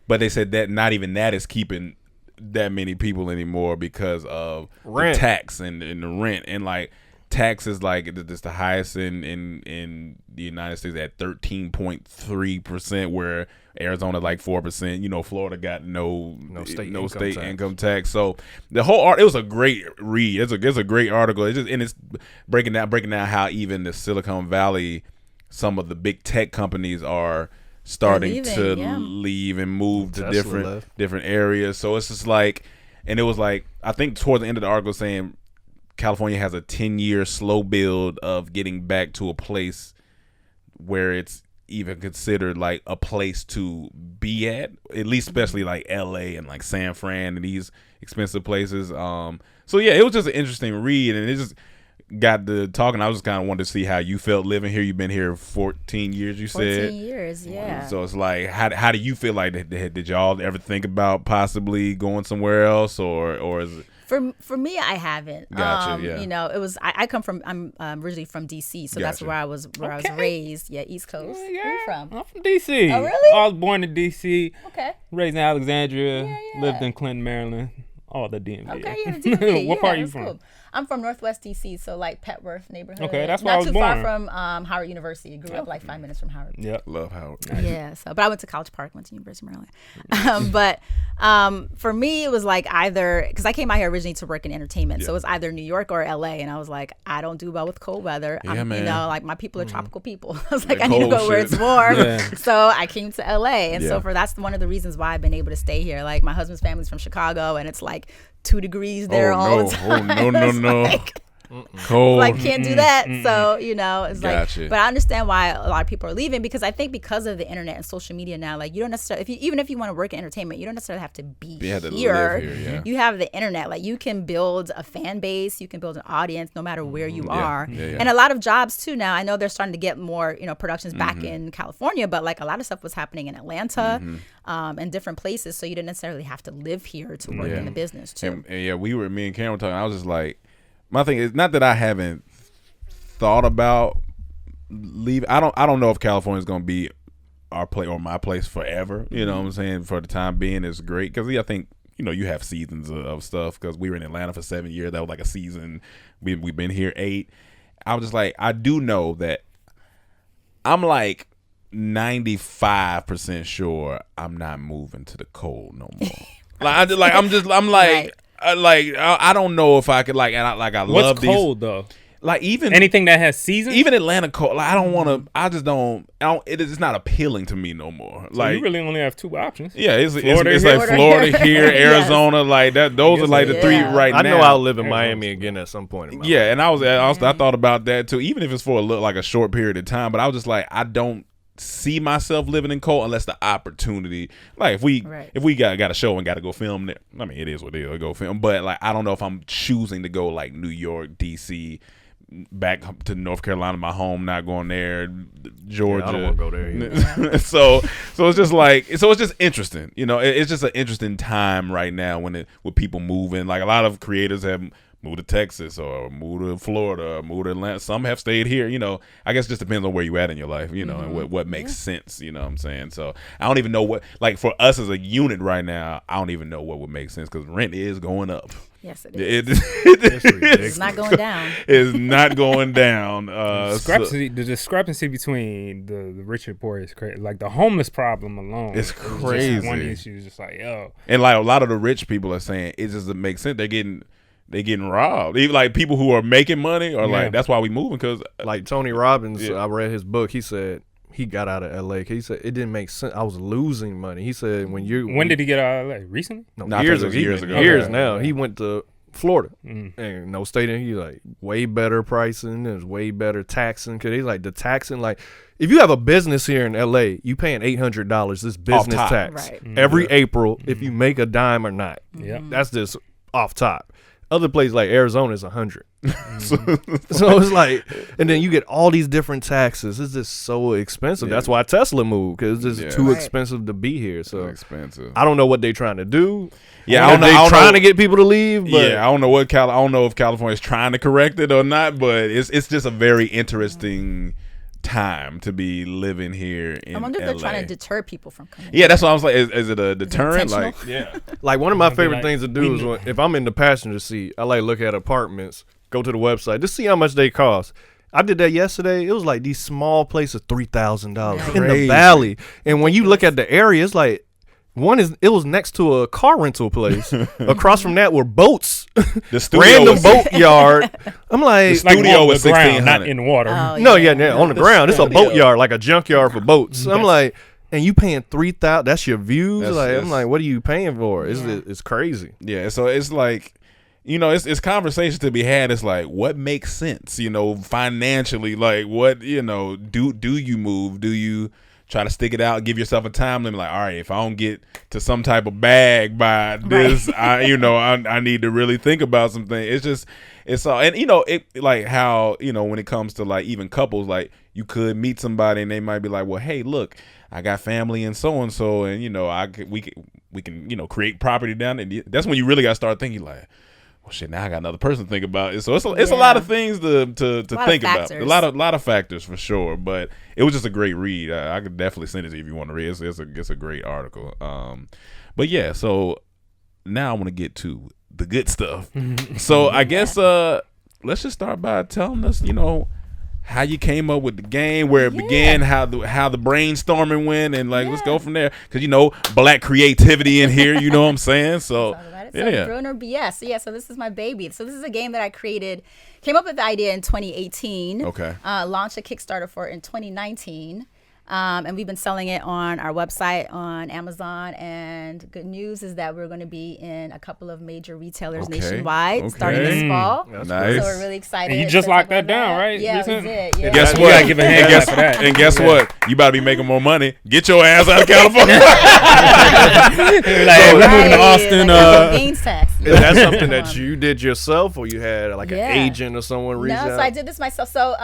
But they said that not even that is keeping that many people anymore because of Rent. the tax and the rent, and like tax is like it's the highest in the United States at 13.3%, where Arizona like 4%. Florida got no state income tax. So the whole it was a great read. It's a great article. It's breaking down how even the Silicon Valley, some of the big tech companies are starting to leave and move to Tesla different areas. So it's just like, and it was like, I think towards the end of the article saying California has a 10-year slow build of getting back to a place where it's even considered like a place to be at least especially like LA and like San Fran and these expensive places. So yeah, it was just an interesting read, and it just got to talking. I was just kind of wanted to see how you felt living here. You've been here 14 years, you 14 said. years, yeah. So it's like, how do you feel like did y'all ever think about possibly going somewhere else, or is it? For me, I haven't. Gotcha, yeah. It was. I come from. I'm originally from DC, so that's Gotcha. where I was raised. Yeah, East Coast. Where you from? I'm from DC. Oh, really? I was born in DC, Okay. raised in Alexandria, Yeah. lived in Clinton, Maryland. All the DMV. Okay, yeah, the DMV. What part are yeah, you that's from? cool. I'm from Northwest DC, so like Petworth neighborhood. Okay, that's not where I was too far born. from Howard University. Grew up like 5 minutes from Howard. Yep. Love Howard. Yeah, but I went to College Park, went to University of Maryland. But for me, it was like either, because I came out here originally to work in entertainment, so it was either New York or LA, and I was like, I don't do well with cold weather. Yeah, man. Like my people are tropical people. I was like, That I need to go cold where shit. it's warm. Yeah. So I came to LA, and Yeah. so that's one of the reasons why I've been able to stay here. Like my husband's family's from Chicago, and it's like 2 degrees there all the time. Oh no, It's no. like- Cold. like can't do that. So it's Gotcha. like, but I understand why a lot of people are leaving, because I think because of the internet and social media now, like you don't necessarily, even if you want to work in entertainment, you don't necessarily have to be You have to here. live here, yeah. You have the internet, like you can build a fan base, you can build an audience no matter where you are. Yeah. And a lot of jobs too now. I know they're starting to get more productions back Mm-hmm. in California, but like a lot of stuff was happening in Atlanta and different places, so you didn't necessarily have to live here to work in the business too. And yeah, me and Cameron talking. I was just like, my thing is not that I haven't thought about leave. I don't know if California is going to be our place or my place forever. You know what I'm saying? For the time being, it's great because I think you have seasons of stuff. Because we were in Atlanta for 7 years, that was like a season. We've been here 8. I was just like, I do know that I'm like 95% sure I'm not moving to the cold no more. I don't know if I could I What's love cold though? Like even anything that has seasons, even Atlanta cold. Like I don't want to. I just don't. It's not appealing to me no more. So like you really only have 2 options. Yeah, it's Florida like Florida here, Arizona, like that. Those are like the 3 right now. I know I'll live in Miami again at some point. In my life. And I thought about that too. Even if it's for a short period of time, but I was just like, I don't see myself living in cold unless the opportunity. Like if we got a show and got to go film there. I mean, it is what it is. Go film, but like I don't know if I'm choosing to go like New York, DC. Back to North Carolina, my home, not going there, Georgia. I don't want to go there either. so it's just like, it's just interesting. It's just an interesting time right now with people moving. Like a lot of creators have moved to Texas or moved to Florida or moved to Atlanta. Some have stayed here. I guess it just depends on where you at in your life, and what makes sense, you know what I'm saying? So I don't even know what, like for us as a unit right now, I don't even know what would make sense because rent is going up. Yes, it is. It's not going down. It's not going down. The discrepancy between the rich and poor is crazy. Like the homeless problem alone, it's crazy. Just one issue is just like, yo. And like a lot of the rich people are saying it just doesn't make sense. They're getting robbed. Even like people who are making money are like, that's why we moving, because like Tony Robbins, I read his book. He said he got out of LA. He said it didn't make sense. I was losing money. He said when did he get out of LA? Recently? No, years ago. Years now. Okay. He went to Florida and no state. He's like way better pricing. There's way better taxing because he's like the taxing. Like if you have a business here in LA, you paying $800 this business tax every April if you make a dime or not. Yeah, that's just off top. Other places like Arizona is 100. So it's like, and then you get all these different taxes. It's just so expensive. That's why Tesla moved, because it's just too expensive to be here. So expensive. I don't know what they're trying to do. Yeah, I don't know. They're trying to get people to leave. But I don't know I don't know if California's trying to correct it or not. But it's just a very interesting time to be living here in I wonder if LA. they're trying to deter people from coming. Yeah, that's what I was like. Is it a deterrent? Like, like one of my favorite things to do is if I'm in the passenger seat, I like look at apartments, go to the website, just see how much they cost. I did that yesterday. It was like these small places, $3,000 in the valley, and when you look at the area, it's like. It was next to a car rental place. Across from that were boats. The random boat yard. I'm like, the studio was $1,600, not in water. Oh, on the ground. It's a boat yard, like a junkyard for boats. I'm like, and you paying $3,000? That's your views. I'm like, what are you paying for? It's crazy. Yeah, so it's like, it's conversations to be had. It's like, what makes sense? Financially, like what do you move? Do you try to stick it out, give yourself a time limit. Like, all right, if I don't get to some type of bag by this, I need to really think about something. It's all, and it like how, when it comes to like even couples, like you could meet somebody and they might be like, well, hey, look, I got family and so, and we can create property down there. That's when you really got to start thinking like, well, shit, now I got another person to think about it. So it's a lot of things to think about. A lot of factors for sure. But it was just a great read. I could definitely send it to you if you want to read it. It's a great article. But yeah, so now I want to get to the good stuff. So I guess let's just start by telling us, how you came up with the game, where it began, how the brainstorming went, and like let's go from there. Because black creativity in here, you know what I'm saying? So Grown or BS. So this is my baby. So this is a game that I created, came up with the idea in 2018. Okay. Launched a Kickstarter for it in 2019. And we've been selling it on our website, on Amazon. And good news is that we're going to be in a couple of major retailers nationwide starting this fall. Nice. So we're really excited. And you just locked that down, right? Yeah, we did. Yeah. And guess You what? gotta give a hand clap for that. And guess what? You about to be making more money. Get your ass out of California. We're moving to Austin. Gains tax. Is that something that you did yourself, or you had like an agent or someone reach out? No, so I did this myself. So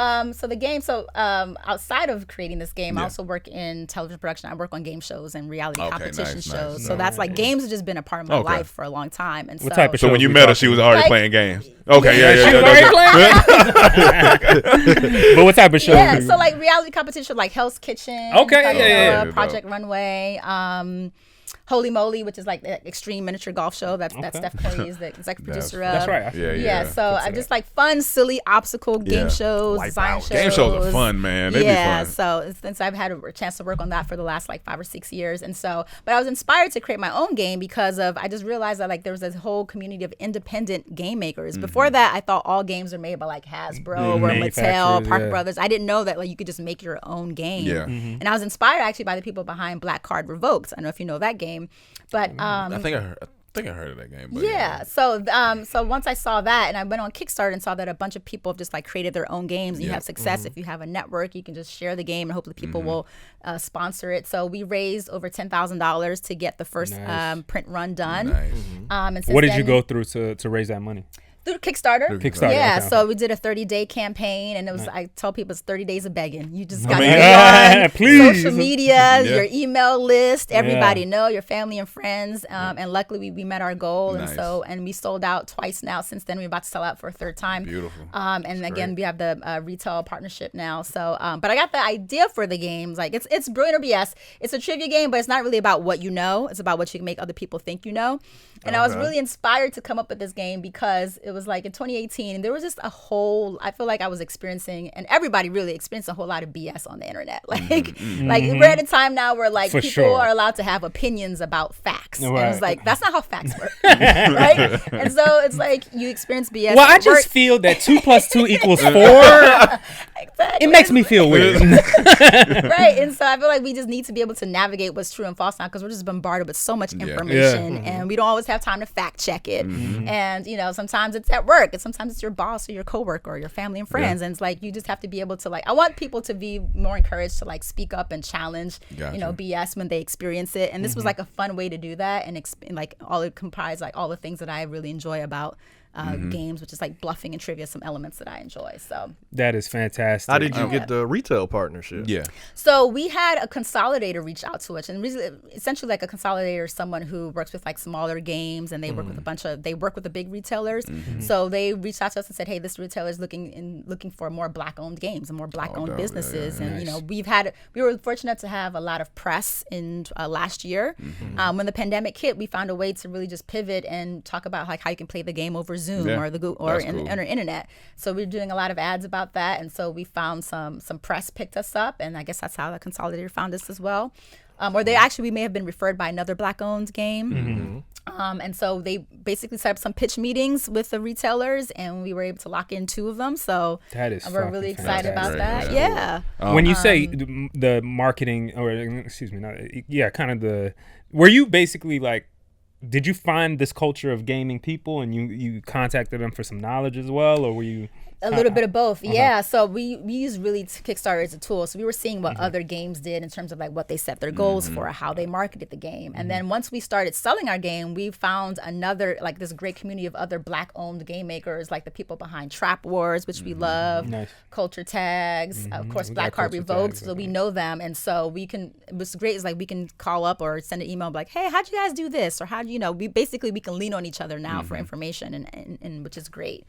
the game. So outside of creating this game, I also work in television production. I work on game shows and reality Okay, competition nice, shows. nice. So that's like games have just been a part of my Okay. life for a long time. And What so, type of So when shows you we met her, talking she was about? already Like- playing games. Okay, yeah. She was already playing. But what type of shows? yeah, so like reality competition, like Hell's Kitchen, Okay, like, yeah. Project Runway, Holy Moly, which is like the extreme miniature golf show that Steph Curry is the executive producer of. That's right. Yeah. So I just like fun, silly obstacle game Yeah. shows, design shows. Game shows are fun, man. They be fun. So since I've had a chance to work on that for the last like 5 or 6 years, and so, but I was inspired to create my own game because of I just realized that like there was this whole community of independent game makers. Mm-hmm. Before that, I thought all games were made by like Hasbro or Mattel, Manufacturers, Parker yeah. Brothers. I didn't know that like you could just make your own game. Yeah. And I was inspired actually by the people behind Black Card Revoked. I don't know if you know that game, but I think I heard of that game. But yeah. So once I saw that, and I went on Kickstarter and saw that a bunch of people have just like created their own games. And you have success if you have a network. You can just share the game, and hopefully people will sponsor it. So we raised over $10,000 to get the first Nice. print run done. Nice. And since What did you then- go through to raise that money? Through Kickstarter. Kickstarter, Yeah, okay. so we did a 30-day campaign, and it was I tell people it's 30 days of begging. You just got to mean- get on Please. social media, Yeah. your email list, everybody know, your family and friends, and luckily we met our goal, Nice. and we sold out twice now. Since then, we're about to sell out for a third time. Beautiful. And again, we have the retail partnership now. So, but I got the idea for the games. Like it's Brilliant or BS. It's a trivia game, but it's not really about what you know. It's about what you can make other people think you know. And I was really inspired to come up with this game because it was like in 2018, and there was just a whole, I feel like I was experiencing, and everybody really experienced a whole lot of BS on the internet. Like we're at a time now where like For people sure. are allowed to have opinions about facts. And Right. it's like, that's not how facts work. Right? And so it's like you experience BS. Well, I at just work. feel that 2 + 2 = 4. Exactly. It makes me feel weird. Right. And so I feel like we just need to be able to navigate what's true and false now because we're just bombarded with so much information and we don't always have time to fact check it. And, you know, sometimes it's at work and sometimes it's your boss or your coworker or your family and friends. And it's like you just have to be able to like, I want people to be more encouraged to like speak up and challenge, you know, BS when they experience it. And this was like a fun way to do that. And like all it comprised like all the things that I really enjoy about games, which is like bluffing and trivia, some elements that I enjoy. So That is fantastic. How did you get the retail partnership? Yeah. So we had a consolidator reach out to us, and essentially like a consolidator is someone who works with like smaller games, and they work with they work with the big retailers. So they reached out to us and said, "Hey, this retailer is looking for more Black-owned games and more Black-owned businesses." And you know, we were fortunate to have a lot of press in last year. When the pandemic hit, we found a way to really just pivot and talk about like how you can play the game over Zoom or the Google or That's on the internet. So we're doing a lot of ads about that, and so we found some press picked us up, and I guess that's how the consolidator found us as well. Or we may have been referred by another Black-owned game. And so they basically set up some pitch meetings with the retailers, and we were able to lock in 2 of them. So That is we're really fucking excited about fantastic. that. Yeah. When you say the marketing, or excuse me, kind of were you basically like, did you find this culture of gaming people and you contacted them for some knowledge as well, or were you? A little bit of both, yeah. So we use really Kickstarter as a tool. So we were seeing what other games did in terms of like what they set their goals for, how they marketed the game. And then once we started selling our game, we found another, like this great community of other Black-owned game makers, like the people behind Trap Wars, which we love, Nice. Culture Tags, of course, We Black got Card Culture Revoked. Tags, So we okay. know them. And so what's great is like we can call up or send an email like, hey, how'd you guys do this? Or how do you know? We can lean on each other now for information, and which is great.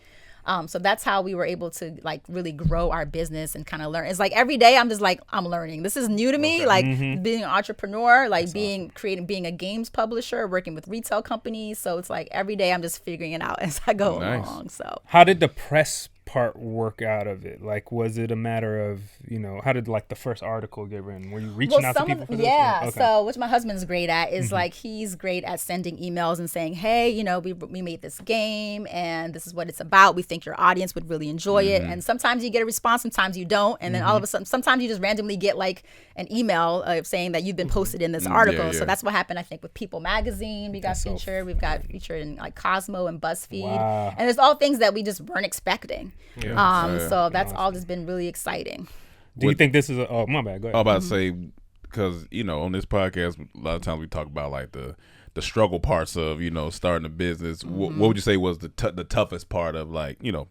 So that's how we were able to like really grow our business and kind of learn. It's like every day I'm just like, I'm learning. This is new to me, like being an entrepreneur, like being a games publisher, working with retail companies. So it's like every day I'm just figuring it out as I go along. So How did the press part work out of it? Like, was it a matter of, how did like the first article get written? Were you reaching out to people for this? Yeah. Okay. So which my husband's great at is like he's great at sending emails and saying, hey, we made this game and this is what it's about. We think your audience would really enjoy it. And sometimes you get a response, sometimes you don't. And then all of a sudden, sometimes you just randomly get like an email saying that you've been posted in this article. yeah. So that's what happened, I think, with People Magazine. We got featured. We've got featured in like Cosmo and BuzzFeed. Wow. And it's all things that we just weren't expecting. So that's all just been really exciting. Do you think this is oh, my bad, go ahead. I'm about to say, because on this podcast, a lot of times we talk about like the the struggle parts of starting a business. What would you say was the toughest part of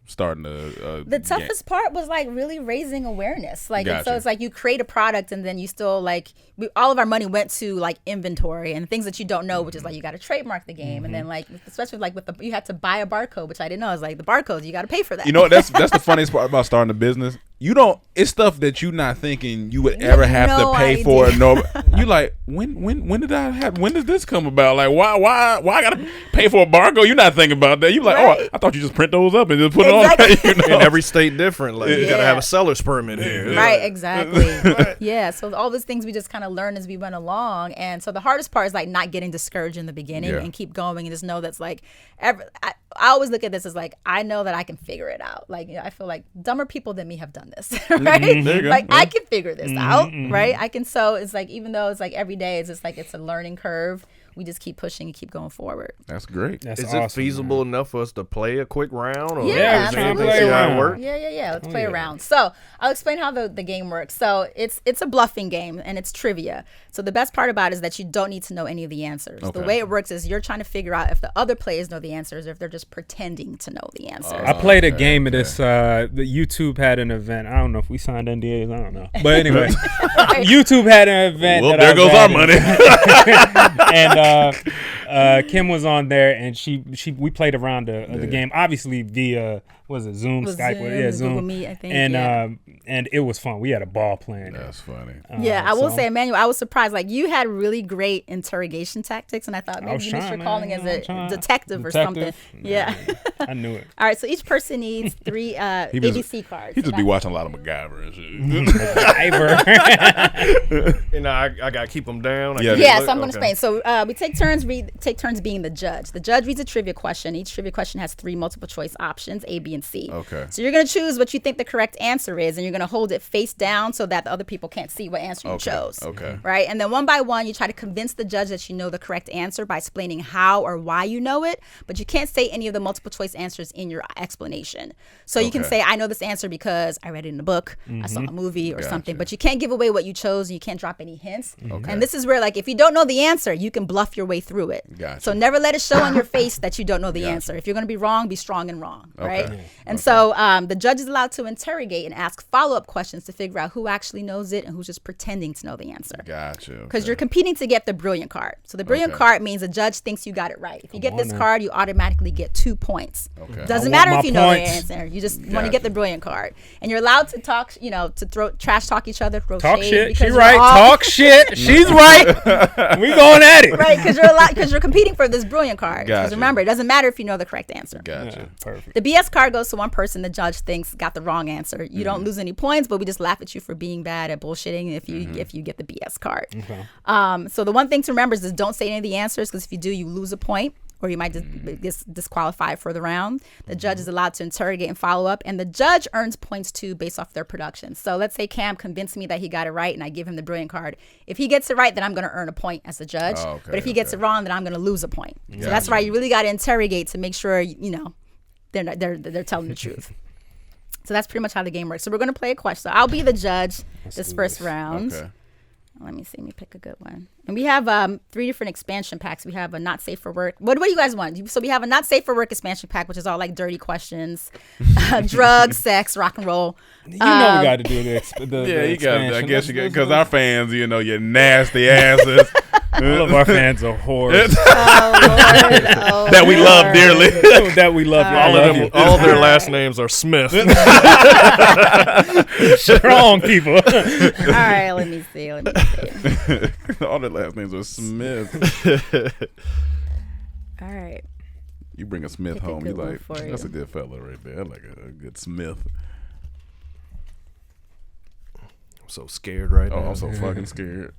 starting the toughest part was like really raising awareness. Like Gotcha. so it's like you create a product and then you still like all of our money went to like inventory and things that you don't know, which is like you got to trademark the game and then like especially like you had to buy a barcode, which I didn't know. It's like the barcodes you got to pay for that. You know what? That's the funniest part about starting a business. It's stuff that you're not thinking you would ever have no to pay idea. for. No, you like when did I have? When did this come about? Like why I gotta pay for a barcode? You're not thinking about that. You like Right. I thought you just print those up and just put Exactly. it on. In every state different. Like you gotta Yeah. have a seller's permit here. Right, exactly. Yeah, so all these things we just kind of learn as we went along, and so the hardest part is like not getting discouraged in the beginning Yeah. and keep going and just know that's like I always look at this as like I know that I can figure it out. Like I feel like dumber people than me have done this, right? There you go. Like I can figure this out, right? I can. So it's like even though it's like every day, it's just like it's a learning curve. We just keep pushing and keep going forward. That's great. That's Is awesome, it feasible enough for us to play a quick round? Or Yeah, is there absolutely. anything to see how it works? Yeah. Let's play around. So I'll explain how the game works. So it's a bluffing game and it's trivia. So the best part about it is that you don't need to know any of the answers. Okay. The way it works is you're trying to figure out if the other players know the answers or if they're just pretending to know the answers. I played a game of this. The YouTube had an event. I don't know if we signed NDAs. I don't know. But anyway, YouTube had an event. Well, that there I goes was our at. money. And Kim was on there, and we played around the game, obviously via Zoom, It was Skype, Zoom, Zoom, Google Meet, I think, and yeah. And it was fun. We had a ball playing. That's funny. Yeah, I will so- say, Emmanuel, I was surprised. Like you had really great interrogation tactics, and I thought maybe was you missed your trying, calling man. as I'm a trying. detective or something. Yeah. I knew it. All right, so each person needs 3 ABC cards. He just And be I- watching a lot of MacGyver and shit. And I gotta keep them down. Yeah. Yeah, so I'm going to Okay. explain. So we take turns being the judge. The judge reads a trivia question. Each trivia question has 3 multiple choice options, A, B, and C. Okay. So you're going to choose what you think the correct answer is, and you're going to hold it face down so that the other people can't see what answer you chose. Okay. Right? And then one by one, you try to convince the judge that you know the correct answer by explaining how or why you know it, but you can't say any of the multiple choice answers in your explanation. So you can Okay. say, I know this answer because I read it in a book, I saw a movie or something, Gotcha. but you can't give away what you chose and you can't drop any hints. Okay. And this is where, like, if you don't know the answer, you can bluff your way through it. Gotcha. So never let it show on your face that you don't know the Gotcha. answer. If you're going to be wrong, be strong and wrong, right? Okay. And so the judge is allowed to interrogate and ask follow-up questions to figure out who actually knows it and who's just pretending to know the answer. Gotcha. Because you're competing to get the brilliant card. So the brilliant Okay. card means the judge thinks you got it right. If you get on this now. card, you automatically get 2 points. Okay. Doesn't I want matter my if you know the points. answer. You just want Gotcha. to get the brilliant card. And you're allowed to talk, to throw trash talk each other, throw Talk shade. shit. because She you're right. all- Talk shit. She's right. We going at it. Right, because you're competing for this brilliant card. Because Gotcha. remember, it doesn't matter if you know the correct answer. Gotcha. Yeah, perfect. The BS card goes to one person the judge thinks got the wrong answer. You don't lose any points, but we just laugh at you for being bad at bullshitting if you get the BS card. So the one thing to remember is don't say any of the answers, because if you do, you lose a point, or you might just disqualify for the round. The judge is allowed to interrogate and follow up, and the judge earns points too based off their production. So let's say Cam convinced me that he got it right, and I give him the brilliant card. If he gets it right, then I'm going to earn a point as the judge. Oh, okay, but if he gets it wrong, then I'm going to lose a point. So that's Gotcha. why you really got to interrogate to make sure they're telling the truth. So that's pretty much how the game works. So we're going to play a question. So I'll be the judge this first round. Okay. Let me see. Let me pick a good one. And we have 3 different expansion packs. We have a not safe for work. What do you guys want? So we have a not safe for work expansion pack, which is all like dirty questions, drugs, sex, rock and roll. You know we got to do this. Yeah, you got it. I guess you got, because our fans, you nasty asses all of our fans are whores that we love dearly. that we love. All of them, all of their last names are Smith. Strong people. All right, let me see. All their last names are Smith. All right. You bring a Smith Pick a home, you good one like, for that's you. a good fella right there. I like a good Smith. I'm so scared right Oh, now. I'm so fucking scared.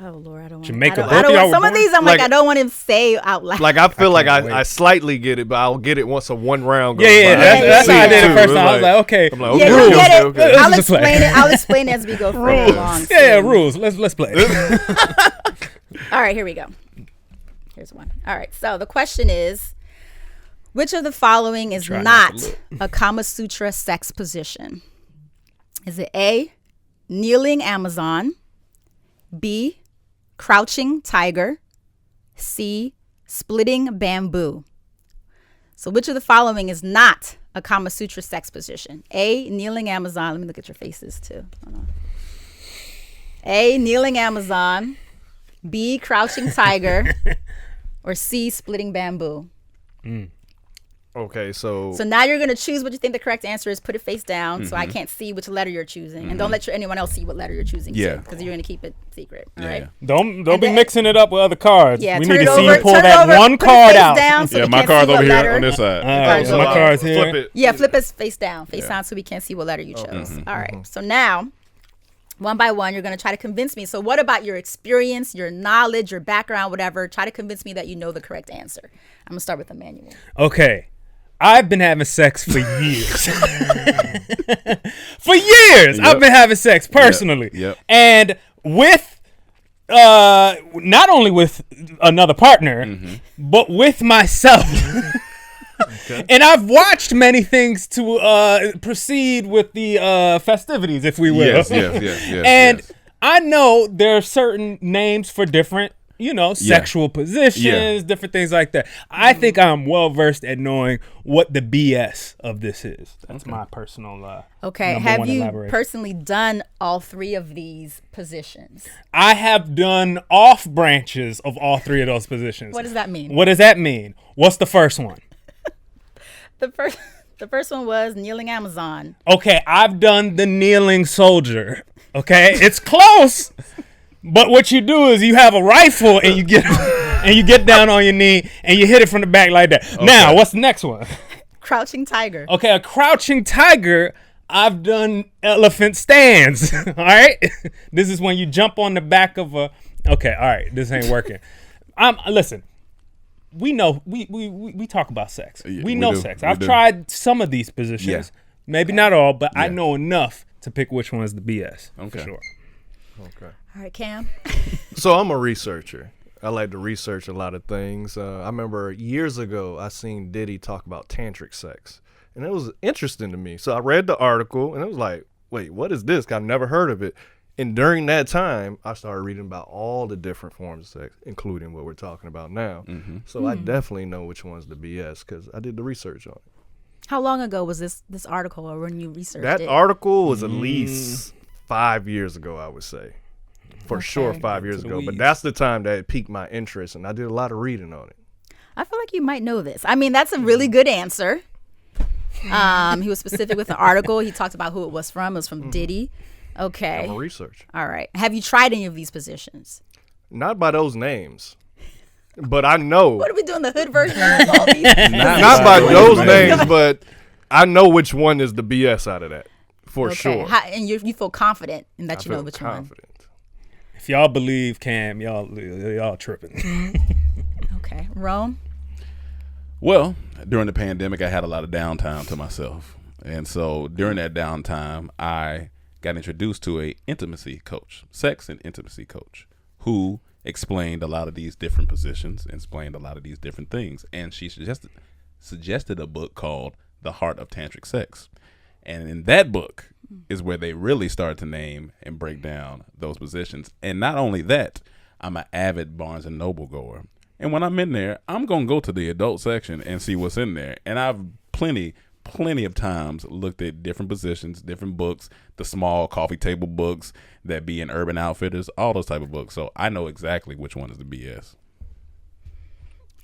Oh Lord, I don't want. Jamaica, I both of don't y'all want were some of born- these. I'm Like- I don't want to say out loud. Like I feel like can't wait. I slightly get it, but I'll get it once a one round goes Yeah, by. that's how I did it Too. first It's time. I was like, okay. I'm like, yeah, okay, you okay, get it. okay. Let's I'll just play. explain it. I'll explain as we go further along. Yeah, soon. rules. Let's play. All right, here we go. Here's one. All right, so the question is, which of the following is Try not not to a Kama Sutra sex position? Is it A, kneeling Amazon, B, crouching tiger, C, splitting bamboo. So which of the following is not a Kama Sutra sex position? A, kneeling Amazon. Let me look at your faces too. Hold on. A, kneeling Amazon. B, crouching tiger. Or C, splitting bamboo. Okay, so now you're going to choose what you think the correct answer is. Put it face down so I can't see which letter you're choosing. And don't let anyone else see what letter you're choosing. Yeah. Because you're going to keep it secret. All Yeah. right. Don't be then- mixing it up with other cards. Yeah, We turn need it to see over, you pull turn it that over, one put it card face out. down so Yeah, we my can't card's see what over here letter. on this side. Alright, so my card's flip here. it. Yeah, flip it face down so we can't see what letter you chose. All right. So now, one by one, you're going to try to convince me. So what about your experience, your knowledge, your background, whatever? Try to convince me that you know the correct answer. I'm going to start with Emmanuel. Okay. I've been having sex for years. For years, I've been having sex personally. Yep. And with not only with another partner, but with myself. And I've watched many things to proceed with the festivities, if we will. Yes. And I know there are certain names for different, sexual positions, different things like that. I think I'm well versed at knowing what the BS of this is. That's my personal. Okay. number Have one you elaboration. personally done all three of these positions? I have done off branches of all three of those positions. What does that mean? What does that mean? What's the first one? The first one was kneeling Amazon. Okay, I've done the kneeling soldier. Okay, it's close, but what you do is you have a rifle and you get down on your knee and you hit it from the back like that. Now, what's the next one? Crouching tiger. Okay, a crouching tiger. I've done elephant stands. All right, this is when you jump on the back of a. Okay, all right, this ain't working. Listen. We know we talk about sex. Yeah, we we know do. sex. We I've do. tried some of these positions. Yeah. Maybe not all, but I Yeah. know enough to pick which one is the BS. Okay. For sure. okay. All right, Cam. So I'm a researcher. I like to research a lot of things. I remember years ago I seen Diddy talk about tantric sex, and it was interesting to me. So I read the article, and it was like, wait, what is this? I've never heard of it. And during that time, I started reading about all the different forms of sex, including what we're talking about now. So I definitely know which one's the BS because I did the research on it. How long ago was this article, or when you researched That it? article was at least 5 years ago, I would say. For sure, Okay. 5 years the ago. But weeds. that's the time that it piqued my interest, and I did a lot of reading on it. I feel like you might know this. I mean, that's a really good answer. He was specific with the article. He talked about who it was from. It was from Diddy. Okay. I'm a researcher. All right. Have you tried any of these positions? Not by those names, but I know. What are we doing? The hood version of all these? Not by those names, but I know which one is the BS out of that, for Okay. sure. And you feel confident in that I you know feel which confident. If y'all believe Cam, y'all tripping. Okay. Rome? Well, during the pandemic, I had a lot of downtime to myself. And so during that downtime, I got introduced to a intimacy coach, sex and intimacy coach, who explained a lot of these different positions, explained a lot of these different things. And she suggested a book called The Heart of Tantric Sex. And in that book is where they really start to name and break down those positions. And not only that, I'm an avid Barnes & Noble goer. And when I'm in there, I'm going to go to the adult section and see what's in there. And I've plenty of times looked at different positions, different books, the small coffee table books that be in Urban Outfitters, all those type of books. So I know exactly which one is the BS.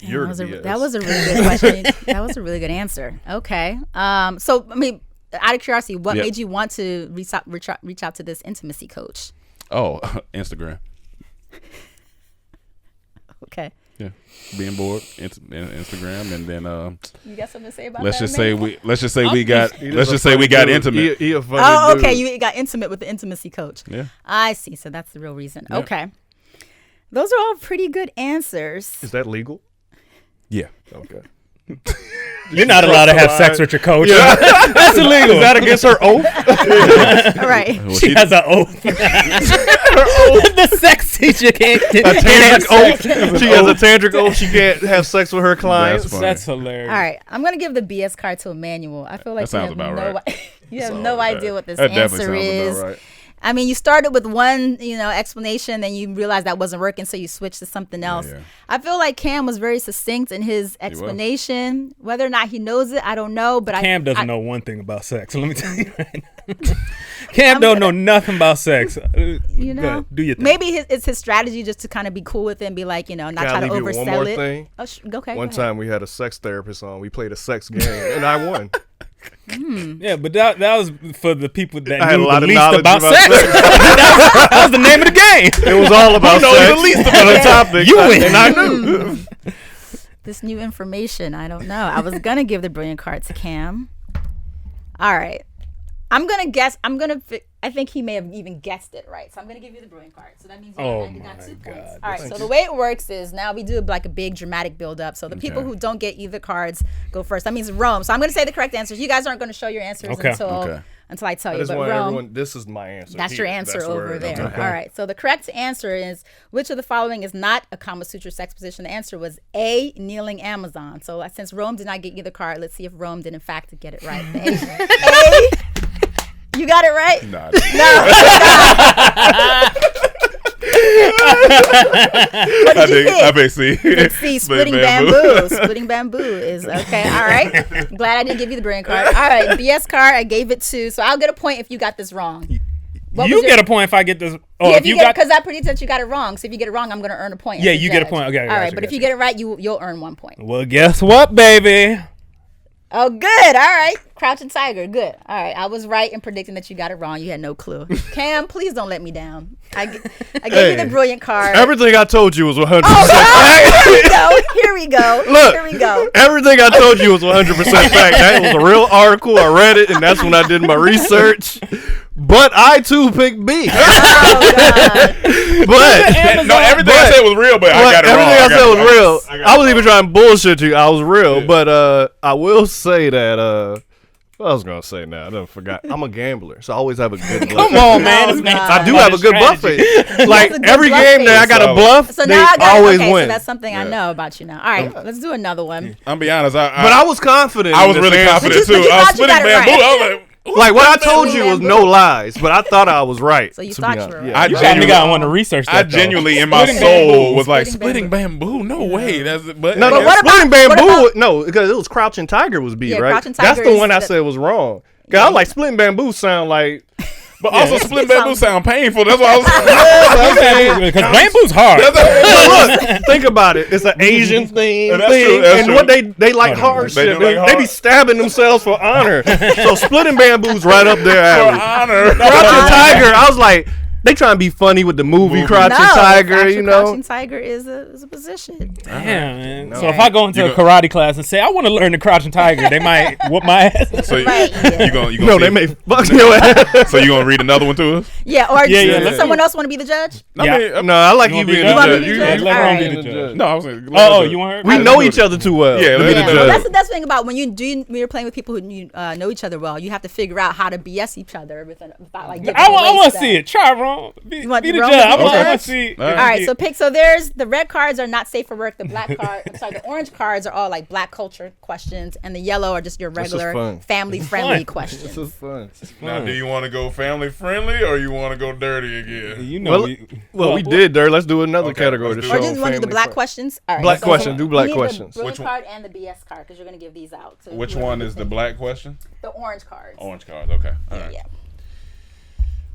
You're that was, the a, BS. that was a really good question. That was a really good answer. Okay. So, I mean, out of curiosity, what Yep. made you want to reach out to this intimacy coach? Oh, Instagram. Okay. Yeah, being bored, Instagram, and then You got something to say about let's that? just say Emmanuel? we got He just a funny intimate. He a funny Oh, dude. okay. You got intimate with the intimacy coach. Yeah. I see. So that's the real reason. Yeah. Okay. Those are all pretty good answers. Is that legal? Yeah. Okay. You're not allowed to have sex with your coach. Yeah. That's illegal. Is that against her oath? All right. Well, She has an oath. The sex teacher can't have Tantric sex. oath. She has a tantric oath. She can't have sex with her clients. That's funny. That's hilarious. All right. I'm going to give the BS card to Emmanuel. I feel like That sounds you have about no, right. you have no idea what this That definitely answer sounds is. about right. I mean, you started with one, explanation, then you realized that wasn't working, so you switched to something else. Yeah. I feel like Cam was very succinct in his explanation. Whether or not he knows it, I don't know. But Cam doesn't know one thing about sex. So let me tell you right now. Cam don't know nothing about sex. Do your thing. Maybe it's his strategy just to kind of be cool with it and be like, not try to oversell one more it. Thing? Oh, okay. One time we had a sex therapist on. We played a sex game, and I won. Yeah, but that was for the people that I had knew a lot the of least knowledge about about sex. sex. that was the name of the game. It was all about knows sex. the least about the topic. You win. And I knew. This new information, I don't know. I was gonna give the brilliant card to Cam. All right, I'm gonna guess. I think he may have even guessed it right. So I'm gonna give you the brilliant card. So that means you got 2 points. All right. So the way it works is now we do like a big dramatic build up. So the people who don't get either cards go first. That means Rome. So I'm gonna say the correct answers. You guys aren't gonna show your answers until I tell you. But Rome, this is my answer. that's your answer over there. Okay. All right. So the correct answer is, which of the following is not a Kama Sutra sex position? The answer was A, kneeling Amazon. So since Rome did not get either card, let's see if Rome did in fact get it right. A, you got it right? Nah. What did you pick? I bet see. See, splitting bamboo. Splitting bamboo is okay. All right. Glad I didn't give you the brain card. All right. BS card, I gave it to. So I'll get a point if you got this wrong. You get a point if I get this. Oh, yeah, if you get because I predicted that you got it wrong. So if you get it wrong, I'm going to earn a point. Yeah, you get a point. Okay. All right. But if you get it right, you'll earn 1 point. Well, guess what, baby? Oh, good. All right. Crouching Tiger. Good. All right. I was right in predicting that you got it wrong. You had no clue. Cam, please don't let me down. I gave you the brilliant card. Everything I told you was 100%. Here we go. Look, here we go. Everything I told you was 100% fact. That was a real article. I read it, and that's when I did my research. But I too picked B. Oh, God. But everything I said was real, but I got it wrong. Everything I said was real. I was even trying to bullshit you. I was real, but I will say that. What I was gonna say now, I done forgot. I'm a gambler, so I always have a good buffet. Come on, man. I do have a good buffet. Like good every game that I got a bluff, So they now I got always okay, win. so that's something I know about you now. All right, let's do another one. I'm be honest. But I was confident. I was in this really answer. confident But too. you I was thought you splitting got it bamboo. right. I was like, Like what I told you was Bamboo? no lies, but I thought I was right. So you to thought be you honest. were right. Yeah. I You got genuinely, to want to research that. I though. genuinely in my Splitting soul bamboo. was like Splitting splitting bamboo. No way. That's but No, But what splitting about- bamboo. what about- No, because it was Crouching Tiger was B, Yeah, right? Crouching That's Tiger the one I is said was wrong. Cause I was like splitting bamboo sound like. But also splitting bamboo sounds- sound painful. That's why I was. Because bamboo's hard. But look, think about it. It's an Asian thing, That's true, that's and true. what they like hard They shit. do like They be hard. stabbing themselves for honor. So splitting bamboo's right up there. For Average. honor. Crouching Tiger, I was like, they trying to be funny with the movie Crouching Tiger, actual you know. Crouching Tiger is a position. Damn, man. So if I go into a karate class and say I want to learn the Crouching Tiger, they might whoop my ass. So Right, yeah. you gonna No, see- they may fuck your ass. So you gonna read another one to us? Yeah, or Yeah, does someone else want to be the judge? Yeah. No, I like You you wanna be being the the judge? judge. You You- judge? Let All Ron right. be the judge. No, I was like, Oh, you want her? We know each other too well. Yeah, to be let me the do Well, judge. that's the best thing about when you're playing with people who know each other well. You have to figure out how to BS each other without like. I want to see it. Try Ron. Be want the Ron judge. to be the I want judge? to see. All All right, so there's the red cards are not safe for work. The black the orange cards are all like black culture questions, and the yellow are just your is regular fun. family friendly fun. questions. This is fun. Now, do you want to go family friendly or you want to go dirty again? You know, Well, we did there. Let's do another Okay, category to let's show. do Or do you want to do the family black friend. questions? All right, Black so question, do black you need questions. The brilliant Which one? card and the BS card because you're gonna give these out. To Which whoever one you is the think. black question? The orange cards. Orange cards. Okay. All right. Yeah.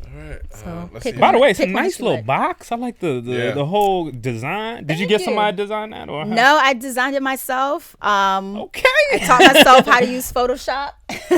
All right. So Let's pick see. by the way, it's a Pick one nice that you little like. box. I like the Yeah. whole design. Did you Thank get you. somebody to design that or how? No, I designed it myself. Okay. I taught myself how to use Photoshop.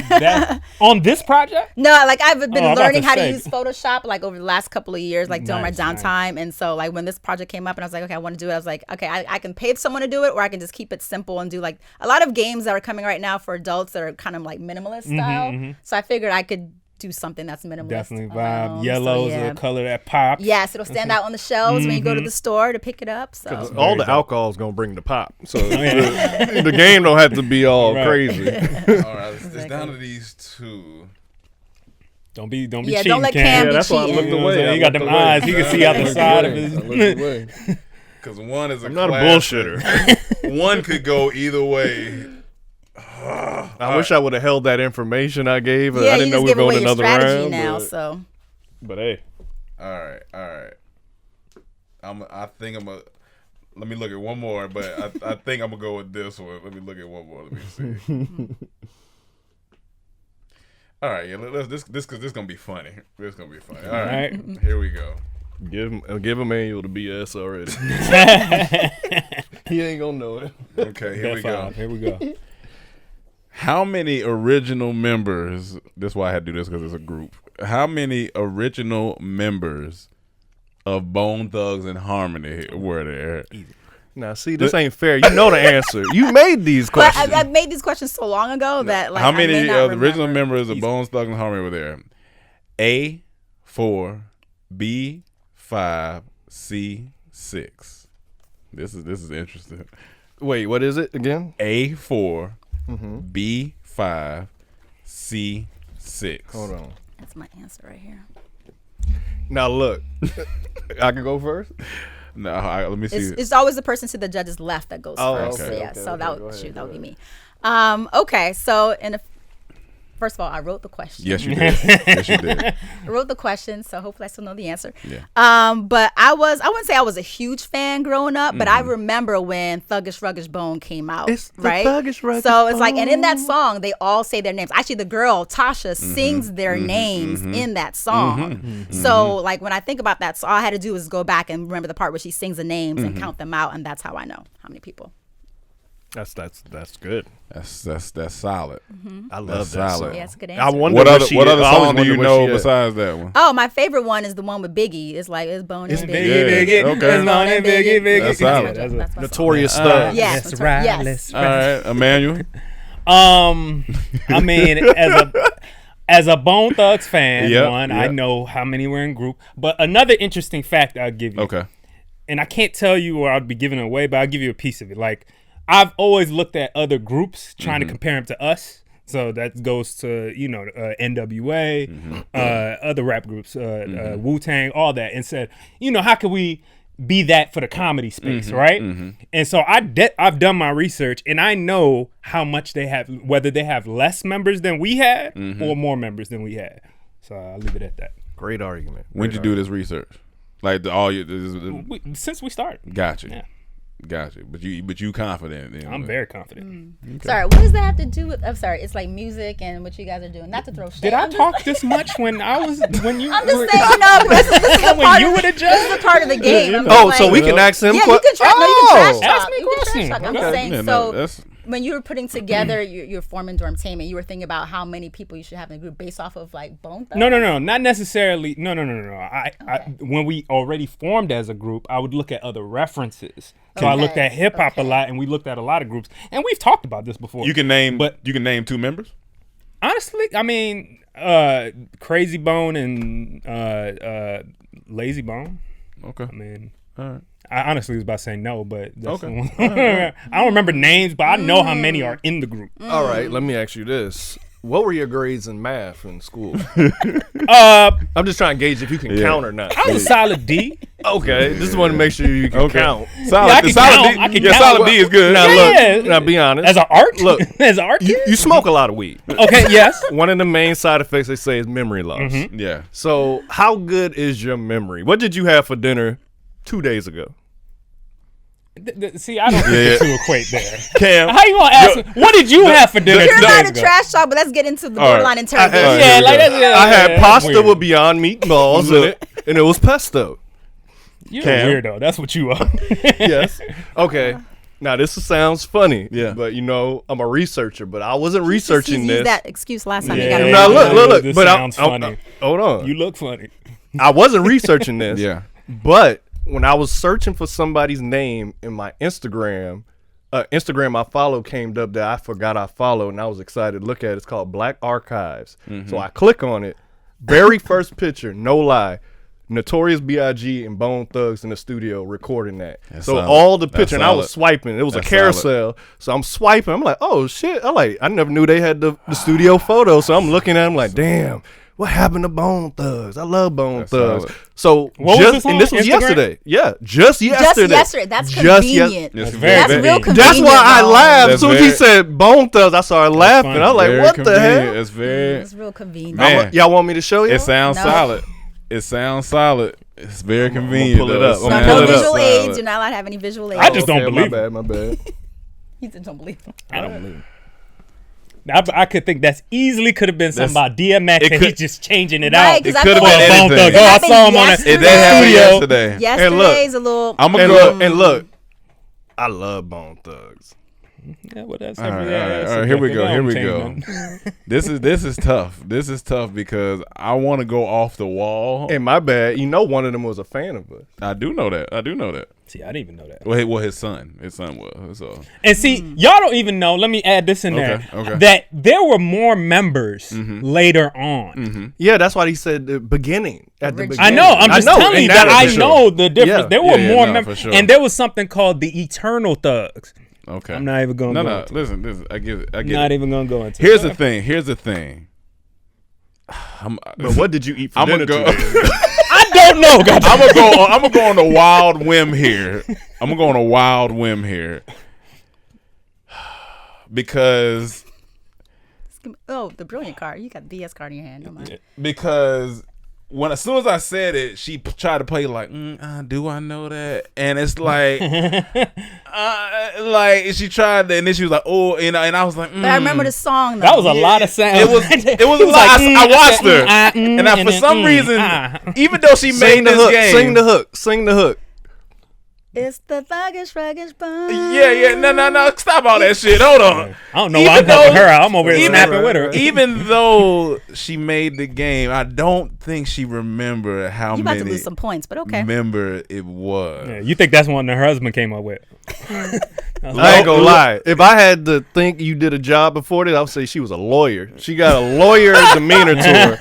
That, on this project? No, like I've been I'm about learning to how to say. use Photoshop like over the last couple of years, like during Nice, my nice. downtime. And so like when this project came up and I was like, okay, I want to do it. I was like, okay, I can pay someone to do it or I can just keep it simple and do like a lot of games that are coming right now for adults that are kind of like minimalist style. So I figured I could do something that's minimalist. Definitely on my own. vibe. Yellow's So, yeah. a color that pops. Yes, it'll stand out on the shelves when you go to the store to pick it up. So All the alcohol is gonna bring the pop, so the game don't have to be all Right. crazy. All right. It's down to these two. Don't be yeah, cheating, don't let Cam. Cam Yeah, be that's why I cheating. looked You know what I'm away. saying? I He got looked them away. eyes. He can see out the side of his. Because one is a I'm not a classic. bullshitter. One could go either way. I wish I would have held that information I gave. Yeah, I didn't you know just we give were away going your another strategy round. now. but- So But hey, All right. I think I'm a. Let me look at one more, but I think I'm gonna go with this one. Let me look at one more. Let me see. All right, yeah. This gonna be funny. This gonna be funny. All right, here we go. give Emmanuel the BS already. He ain't gonna know it. Okay, here we go. Here we go. How many original members? This is why I had to do this because it's a group. How many original members of Bone Thugs and Harmony were there? Now, see, this ain't fair. You know the answer. You made these But questions. I made these questions so long ago that like How I many may not original remember. members of Bone Thugs and Harmony were there? A4, B5, C6. This is interesting. Wait, what is it again? A4, B5, C6. Hold on. That's my answer right here. Now look, I can go first. No, let me see. It's always the person to the judge's left that goes Oh, first. okay, So, yeah, okay, so okay, that go would ahead, that would go be me. Okay, so first of all, I wrote the question. Yes, you did. Yes, you did. I wrote the question, so hopefully I still know the answer. Yeah. But I wouldn't say I was a huge fan growing up, but I remember when Thuggish Ruggish Bone came out. It's the right? Thuggish Ruggish So it's like, and in that Bone. song, they all say their names. Actually, the girl, Tasha, sings their names in that song. So like when I think about that, so all I had to do was go back and remember the part where she sings the names and count them out, and that's how I know how many people. That's good. That's solid. I love That's that solid. song. Yeah, it's a good I answer. wonder What where other she what is. other I always song do you wonder where know she at. besides that one? Oh, my favorite one is the one with Biggie. It's like, it's Bone and Biggie. Biggie. Okay. It's Bone and Biggie. That's my solid. jam. That's my song. Notorious Thug. Yes, Let's that's right. ride, Yes. let's All right, Emmanuel. I mean, as a Bone Thugs fan, Yep, I yep. know how many were in group. But another interesting fact I'll give you. Okay. And I can't tell you or I'd be giving it away, but I'll give you a piece of it. Like, I've always looked at other groups trying to compare them to us. So that goes to, NWA, other rap groups, Wu-Tang, all that, and said, how can we be that for the comedy space, right? And so I've done my research, and I know how much they have, whether they have less members than we had or more members than we had. So I'll leave it at that. Great argument. When'd you do this research? Like Since we started. Gotcha. Yeah. Gotcha. But you confident then? I'm very confident. Sorry, what does that have to do with? I'm sorry, it's like music and what you guys are doing. Not to throw shade. Did I I'm just- talk this much when you I'm were just saying, this is a when part you of, were the this judge? is a part of the game. I'm Oh, just so like- we can ask him. Yeah, you can trash. No, you can trash talk. Ask me a You can question. trash talk. I'm Okay. just saying. Yeah, So no, that's when you were putting together, you're forming Dormtainment. You were thinking about how many people you should have in a group based off of like Bone Thugs. No, not necessarily. No. I when we already formed as a group, I would look at other references. So I looked at hip hop a lot, and we looked at a lot of groups, and we've talked about this before. you can name But- you can name two members? honestly, I mean, Crazy Bone and Lazy Bone. Okay. I mean, All right. I honestly was about to say no, but that's Okay. the one. I don't remember names, but I know how many are in the group. All right, let me ask you this. What were your grades in math in school? I'm just trying to gauge if you can count or not. I was a solid D. Okay, just want to make sure you can count. Solid, Yeah, I can solid count. D. I can yeah, count. solid D is good. Now Yeah. look, now be honest. As an art? Look, As an art kid? you smoke a lot of weed. Okay, yes. One of the main side effects they say is memory loss. Yeah. So how good is your memory? What did you have for dinner 2 days ago? See, I don't think the two equate there. Cam. How you gonna ask me? What did you have for dinner You're 2 not days a ago? trash talk, but let's get into the All right. borderline interrogation. All right, Yeah, here we like go. that's yeah, I had yeah, pasta weird. with Beyond meatballs in it, and it was pesto. You're Cam. a weirdo. That's what you are. Yes. Okay. Now this sounds funny. Yeah. But I'm a researcher, but I wasn't researching He's this. used that excuse last time. Yeah. You got Now to look. This But sounds funny. hold on. You look funny. I wasn't researching this. Yeah. But when I was searching for somebody's name in my Instagram I follow came up that I forgot I followed, and I was excited to look at it. It's called Black Archives. So I click on it. Very first picture, no lie. Notorious B.I.G. and Bone Thugs in the studio recording that. That's so solid. all the That's picture, and I was solid. swiping. It was That's a carousel. So I'm swiping. I'm like, oh shit. I never knew they had the studio photo. So I'm looking at them like, damn. What happened to Bone Thugs? I love Bone That's Thugs. solid. So What was just this and on? this was Instagram? yesterday. Yeah, just yesterday. Just yesterday. That's Just convenient. Yes, That's very, That's very- real convenient. That's why I though. laughed. That's As soon as he very- said Bone Thugs, I started laughing. funny. I was like, Very what the convenient. hell? It's very. It's real convenient. Man. Y'all want me to show you? It sounds No. solid. It sounds solid. It's very convenient. pull it though. up. So I'm sounds gonna no pull it up. visual solid. aids. You're not allowed to have any visual aids. I just don't Okay, believe my it. bad. My bad. He just don't believe him. I don't believe it. I could think that's easily could have been something about DMX it and could- he's just changing it Right, out. 'cause It I could have feel been like Bone anything. Thugs. Oh, I happened saw him on yesterday. It did happen studio. yesterday. Yesterday's a little. I'm And gonna go. look, I love Bone Thugs. Yeah, well, that's All right. Here we go. This is tough. This is tough because I want to go off the wall. And my bad. You know, one of them was a fan of us. I do know that. See, I didn't even know that. Well, his son was. So And see, y'all don't even know. Let me add this in there. Okay. That there were more members later on. Yeah, that's why he said the beginning. At the Original. I beginning. know. I'm just telling and you that that I for sure. know the difference. Yeah. There were more for members, sure. and there was something called the Eternal Thugs. okay. I'm not even gonna go No. into Listen. I get it. Not even gonna go into. Here's it. the thing. But what did you eat for I'm dinner gonna go. today? I don't know. goddamn. I'm gonna go on a wild whim here. Because Oh, the brilliant card. You got the BS card in your hand. Don't mind. as soon as I said it, she tried to play like, do I know that? And it's like, like she tried, and then she was like, oh, and I was like, But I remember the song. Though. That was a lot of sound. It was a lot. I watched her, and for some reason, even though she Sing made the this hook. game, Sing the hook. It's the thuggish bun. yeah, no, stop all that shit. Hold on. I don't know why I'm helping her out. I'm over here snapping with her. Even though she made the game, I don't think she remembered how You about to many lose some points, but okay. member it was. Yeah, you think that's one that her husband came up with? I ain't gonna lie. If I had to think you did a job before that, I would say she was a lawyer. She got a lawyer demeanor to her.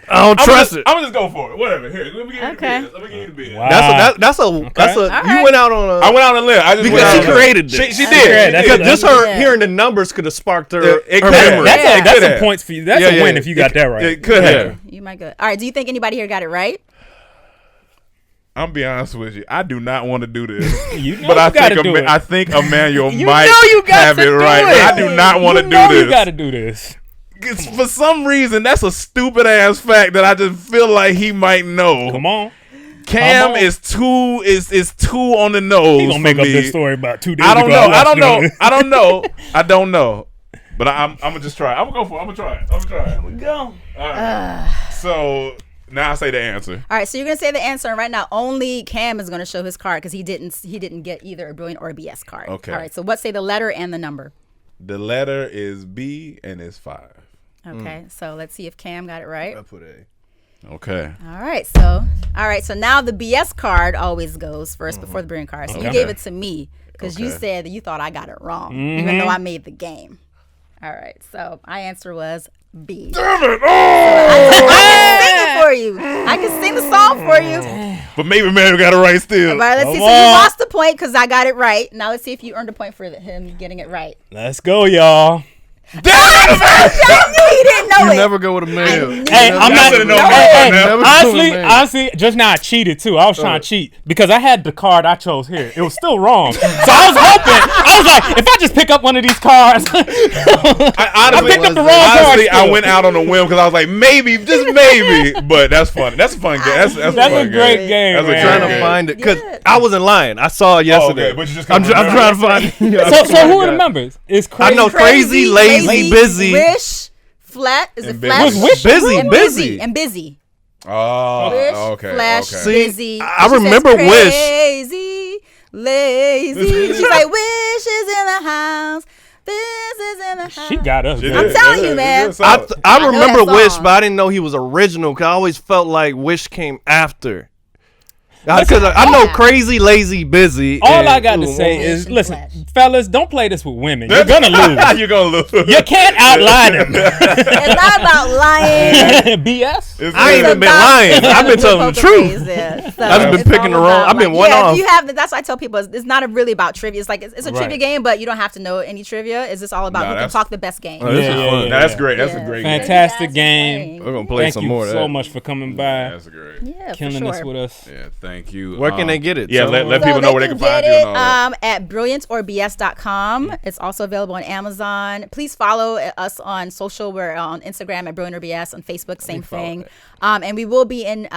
I don't trust it. I'm gonna just go for it. Whatever. Here, let me get Okay. you the bid. Wow. That's a All right. you went out on a I went on a limb. I just went because out she on a limb. created this. She Yeah, did. that's She a- did. Just her Yeah. hearing the numbers could have sparked her, It her could have. memory. That's Yeah, that's yeah. some points for you. That's Yeah, a win yeah. if you got that right. It could have. You might go. All right. Do you think anybody here got it right? I'm be honest with you. I do not want to do this, You know but you gotta do it. I think Emmanuel You might know you got have to it do right. it. But I do not want to You do know this. You got to do this. For some reason, that's a stupid ass fact that I just feel like he might know. Come on. Cam Come on. is too on the nose. He gonna for make up me. this story about 2 days I don't ago. know. I watched don't it know. on- I don't know. But I'm gonna just try. I'm gonna go for it. I'm gonna try it. Go. All right. So now I say the answer. All right. So you're gonna say the answer, and right now only Cam is gonna show his card because he didn't get either a brilliant or a BS card. Okay. All right. So what say the letter and the number? The letter is B and it's 5. Okay. So let's see if Cam got it right. I put A. Okay. All right. So now the BS card always goes first before the brilliant card. So you Okay. gave it to me because you Okay. said that you thought I got it wrong, even though I made the game. All right. So my answer was B. Damn it! I can sing it for you. I can sing the song for you. But maybe Mary got it right still. All right, let's see. Come So you on. lost the point because I got it right. Now let's see if you earned a point for him getting it right. Let's go, y'all. I knew he didn't know You it. never go with a male. Hey, I'm not. should've known Hey, that hey, now. Never honestly, do it, man. honestly, just now I cheated too. I was trying to cheat because I had the card I chose here. It was still wrong, so I was hoping. I was like, if I just pick up one of these cards, I picked up the wrong card honestly, I still. went out on a whim because I was like, maybe, just maybe. But that's fun. That's a fun game. That's that's fun a great game. That's a man. Trying Okay. to find it because Yeah. I wasn't lying. I saw it yesterday. okay, but you just I'm couldn't trying to find it. So who are the members? It's I crazy. know crazy, lazy, busy. Wish, flat. Is it And flash? busy. Was Wish Busy, and busy. and busy. Oh, Wish, okay. flash, Okay. See, busy. I She says remember Wish. Crazy, lazy. She's like, Wish is in the house. This is in the house. She got us. She good. did. telling She you, did. man. She did solid. I know remember that Wish, song. but I didn't know he was original because I always felt like Wish came after. Because I know Yeah. crazy, lazy, busy. All and- I got to Ooh, say Wish is, and listen, flash. fellas, don't play this with women. You're gonna lose. You're gonna lose. You can't outlie them. It's not about lying. BS. It's I ain't good. even been lying. I've been telling the Poker truth. face, yeah. So I've been it's picking all the wrong- about, I've been one yeah, off. If you have, that's why I tell people it's not really about trivia. It's like it's a trivia Right. game, but you don't have to know any trivia. It's just all about Nah, who can that's- talk the best game. Oh, this is fun. Nah, that's great. That's Yeah. a great game. Fantastic That's game. We're gonna play Thank some you more of so that. much for coming by, That's great. Yeah, for killing sure. this with us. Yeah, thank Thank you. Where can they get it? Yeah, So- let So people know where they can find you it and all that. at brillianceorbs.com. It's also available on Amazon. Please follow us on social. We're on Instagram at brilliantorbs, on Facebook, same thing. And we will be in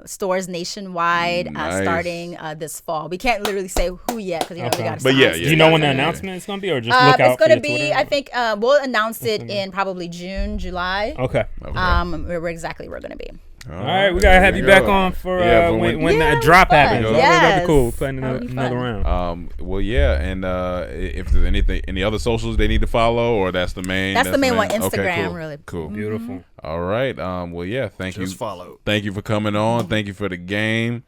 stores nationwide Nice. starting this fall. We can't literally say who yet because we got to But yeah, Do you know when the announcement is going to be, or just look out it's going for to be, your Twitter? I think, we'll announce it in probably June, July. Okay. Where exactly we're going to be. All right, we gotta have you back on for when Yeah, the it drop was fun. happens. Yes. That'd be cool. Playing That would be another fun. round. Well, yeah, and if there's any other socials they need to follow, or that's the main. That's the main one. Okay, Instagram, cool. really. Cool. Beautiful. All right. Well, yeah. Thank you. Just follow. Thank you for coming on. Thank you for the game.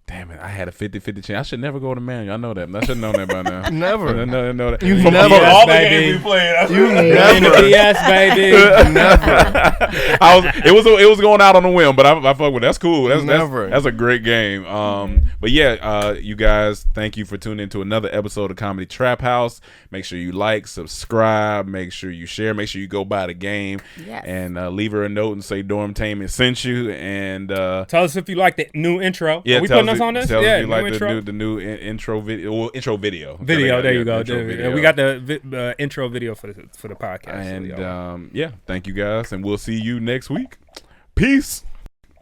Damn it! I had a 50-50 chance. I should never go to manual. I know that. I should have known that by now. Never. I know that. You from never. all the Baby. games we played. I You In the never. BS, baby. It was going out on a whim, but I fuck with it. That's cool. Never. That's a great game. But yeah, you guys, thank you for tuning into another episode of Comedy Trap House. Make sure you like, subscribe, make sure you share, make sure you go buy the game, Yes. and leave her a note and say Dormtainment sent you. And Tell us if you like the new intro. yeah, Are we tell putting us us on this? Tell us Yeah, if you like intro. the new intro video. Well, intro video. Video, there you go. Intro video. We got the intro video for the podcast. And So, y'all. yeah, thank you guys, and we'll see you next week. Peace.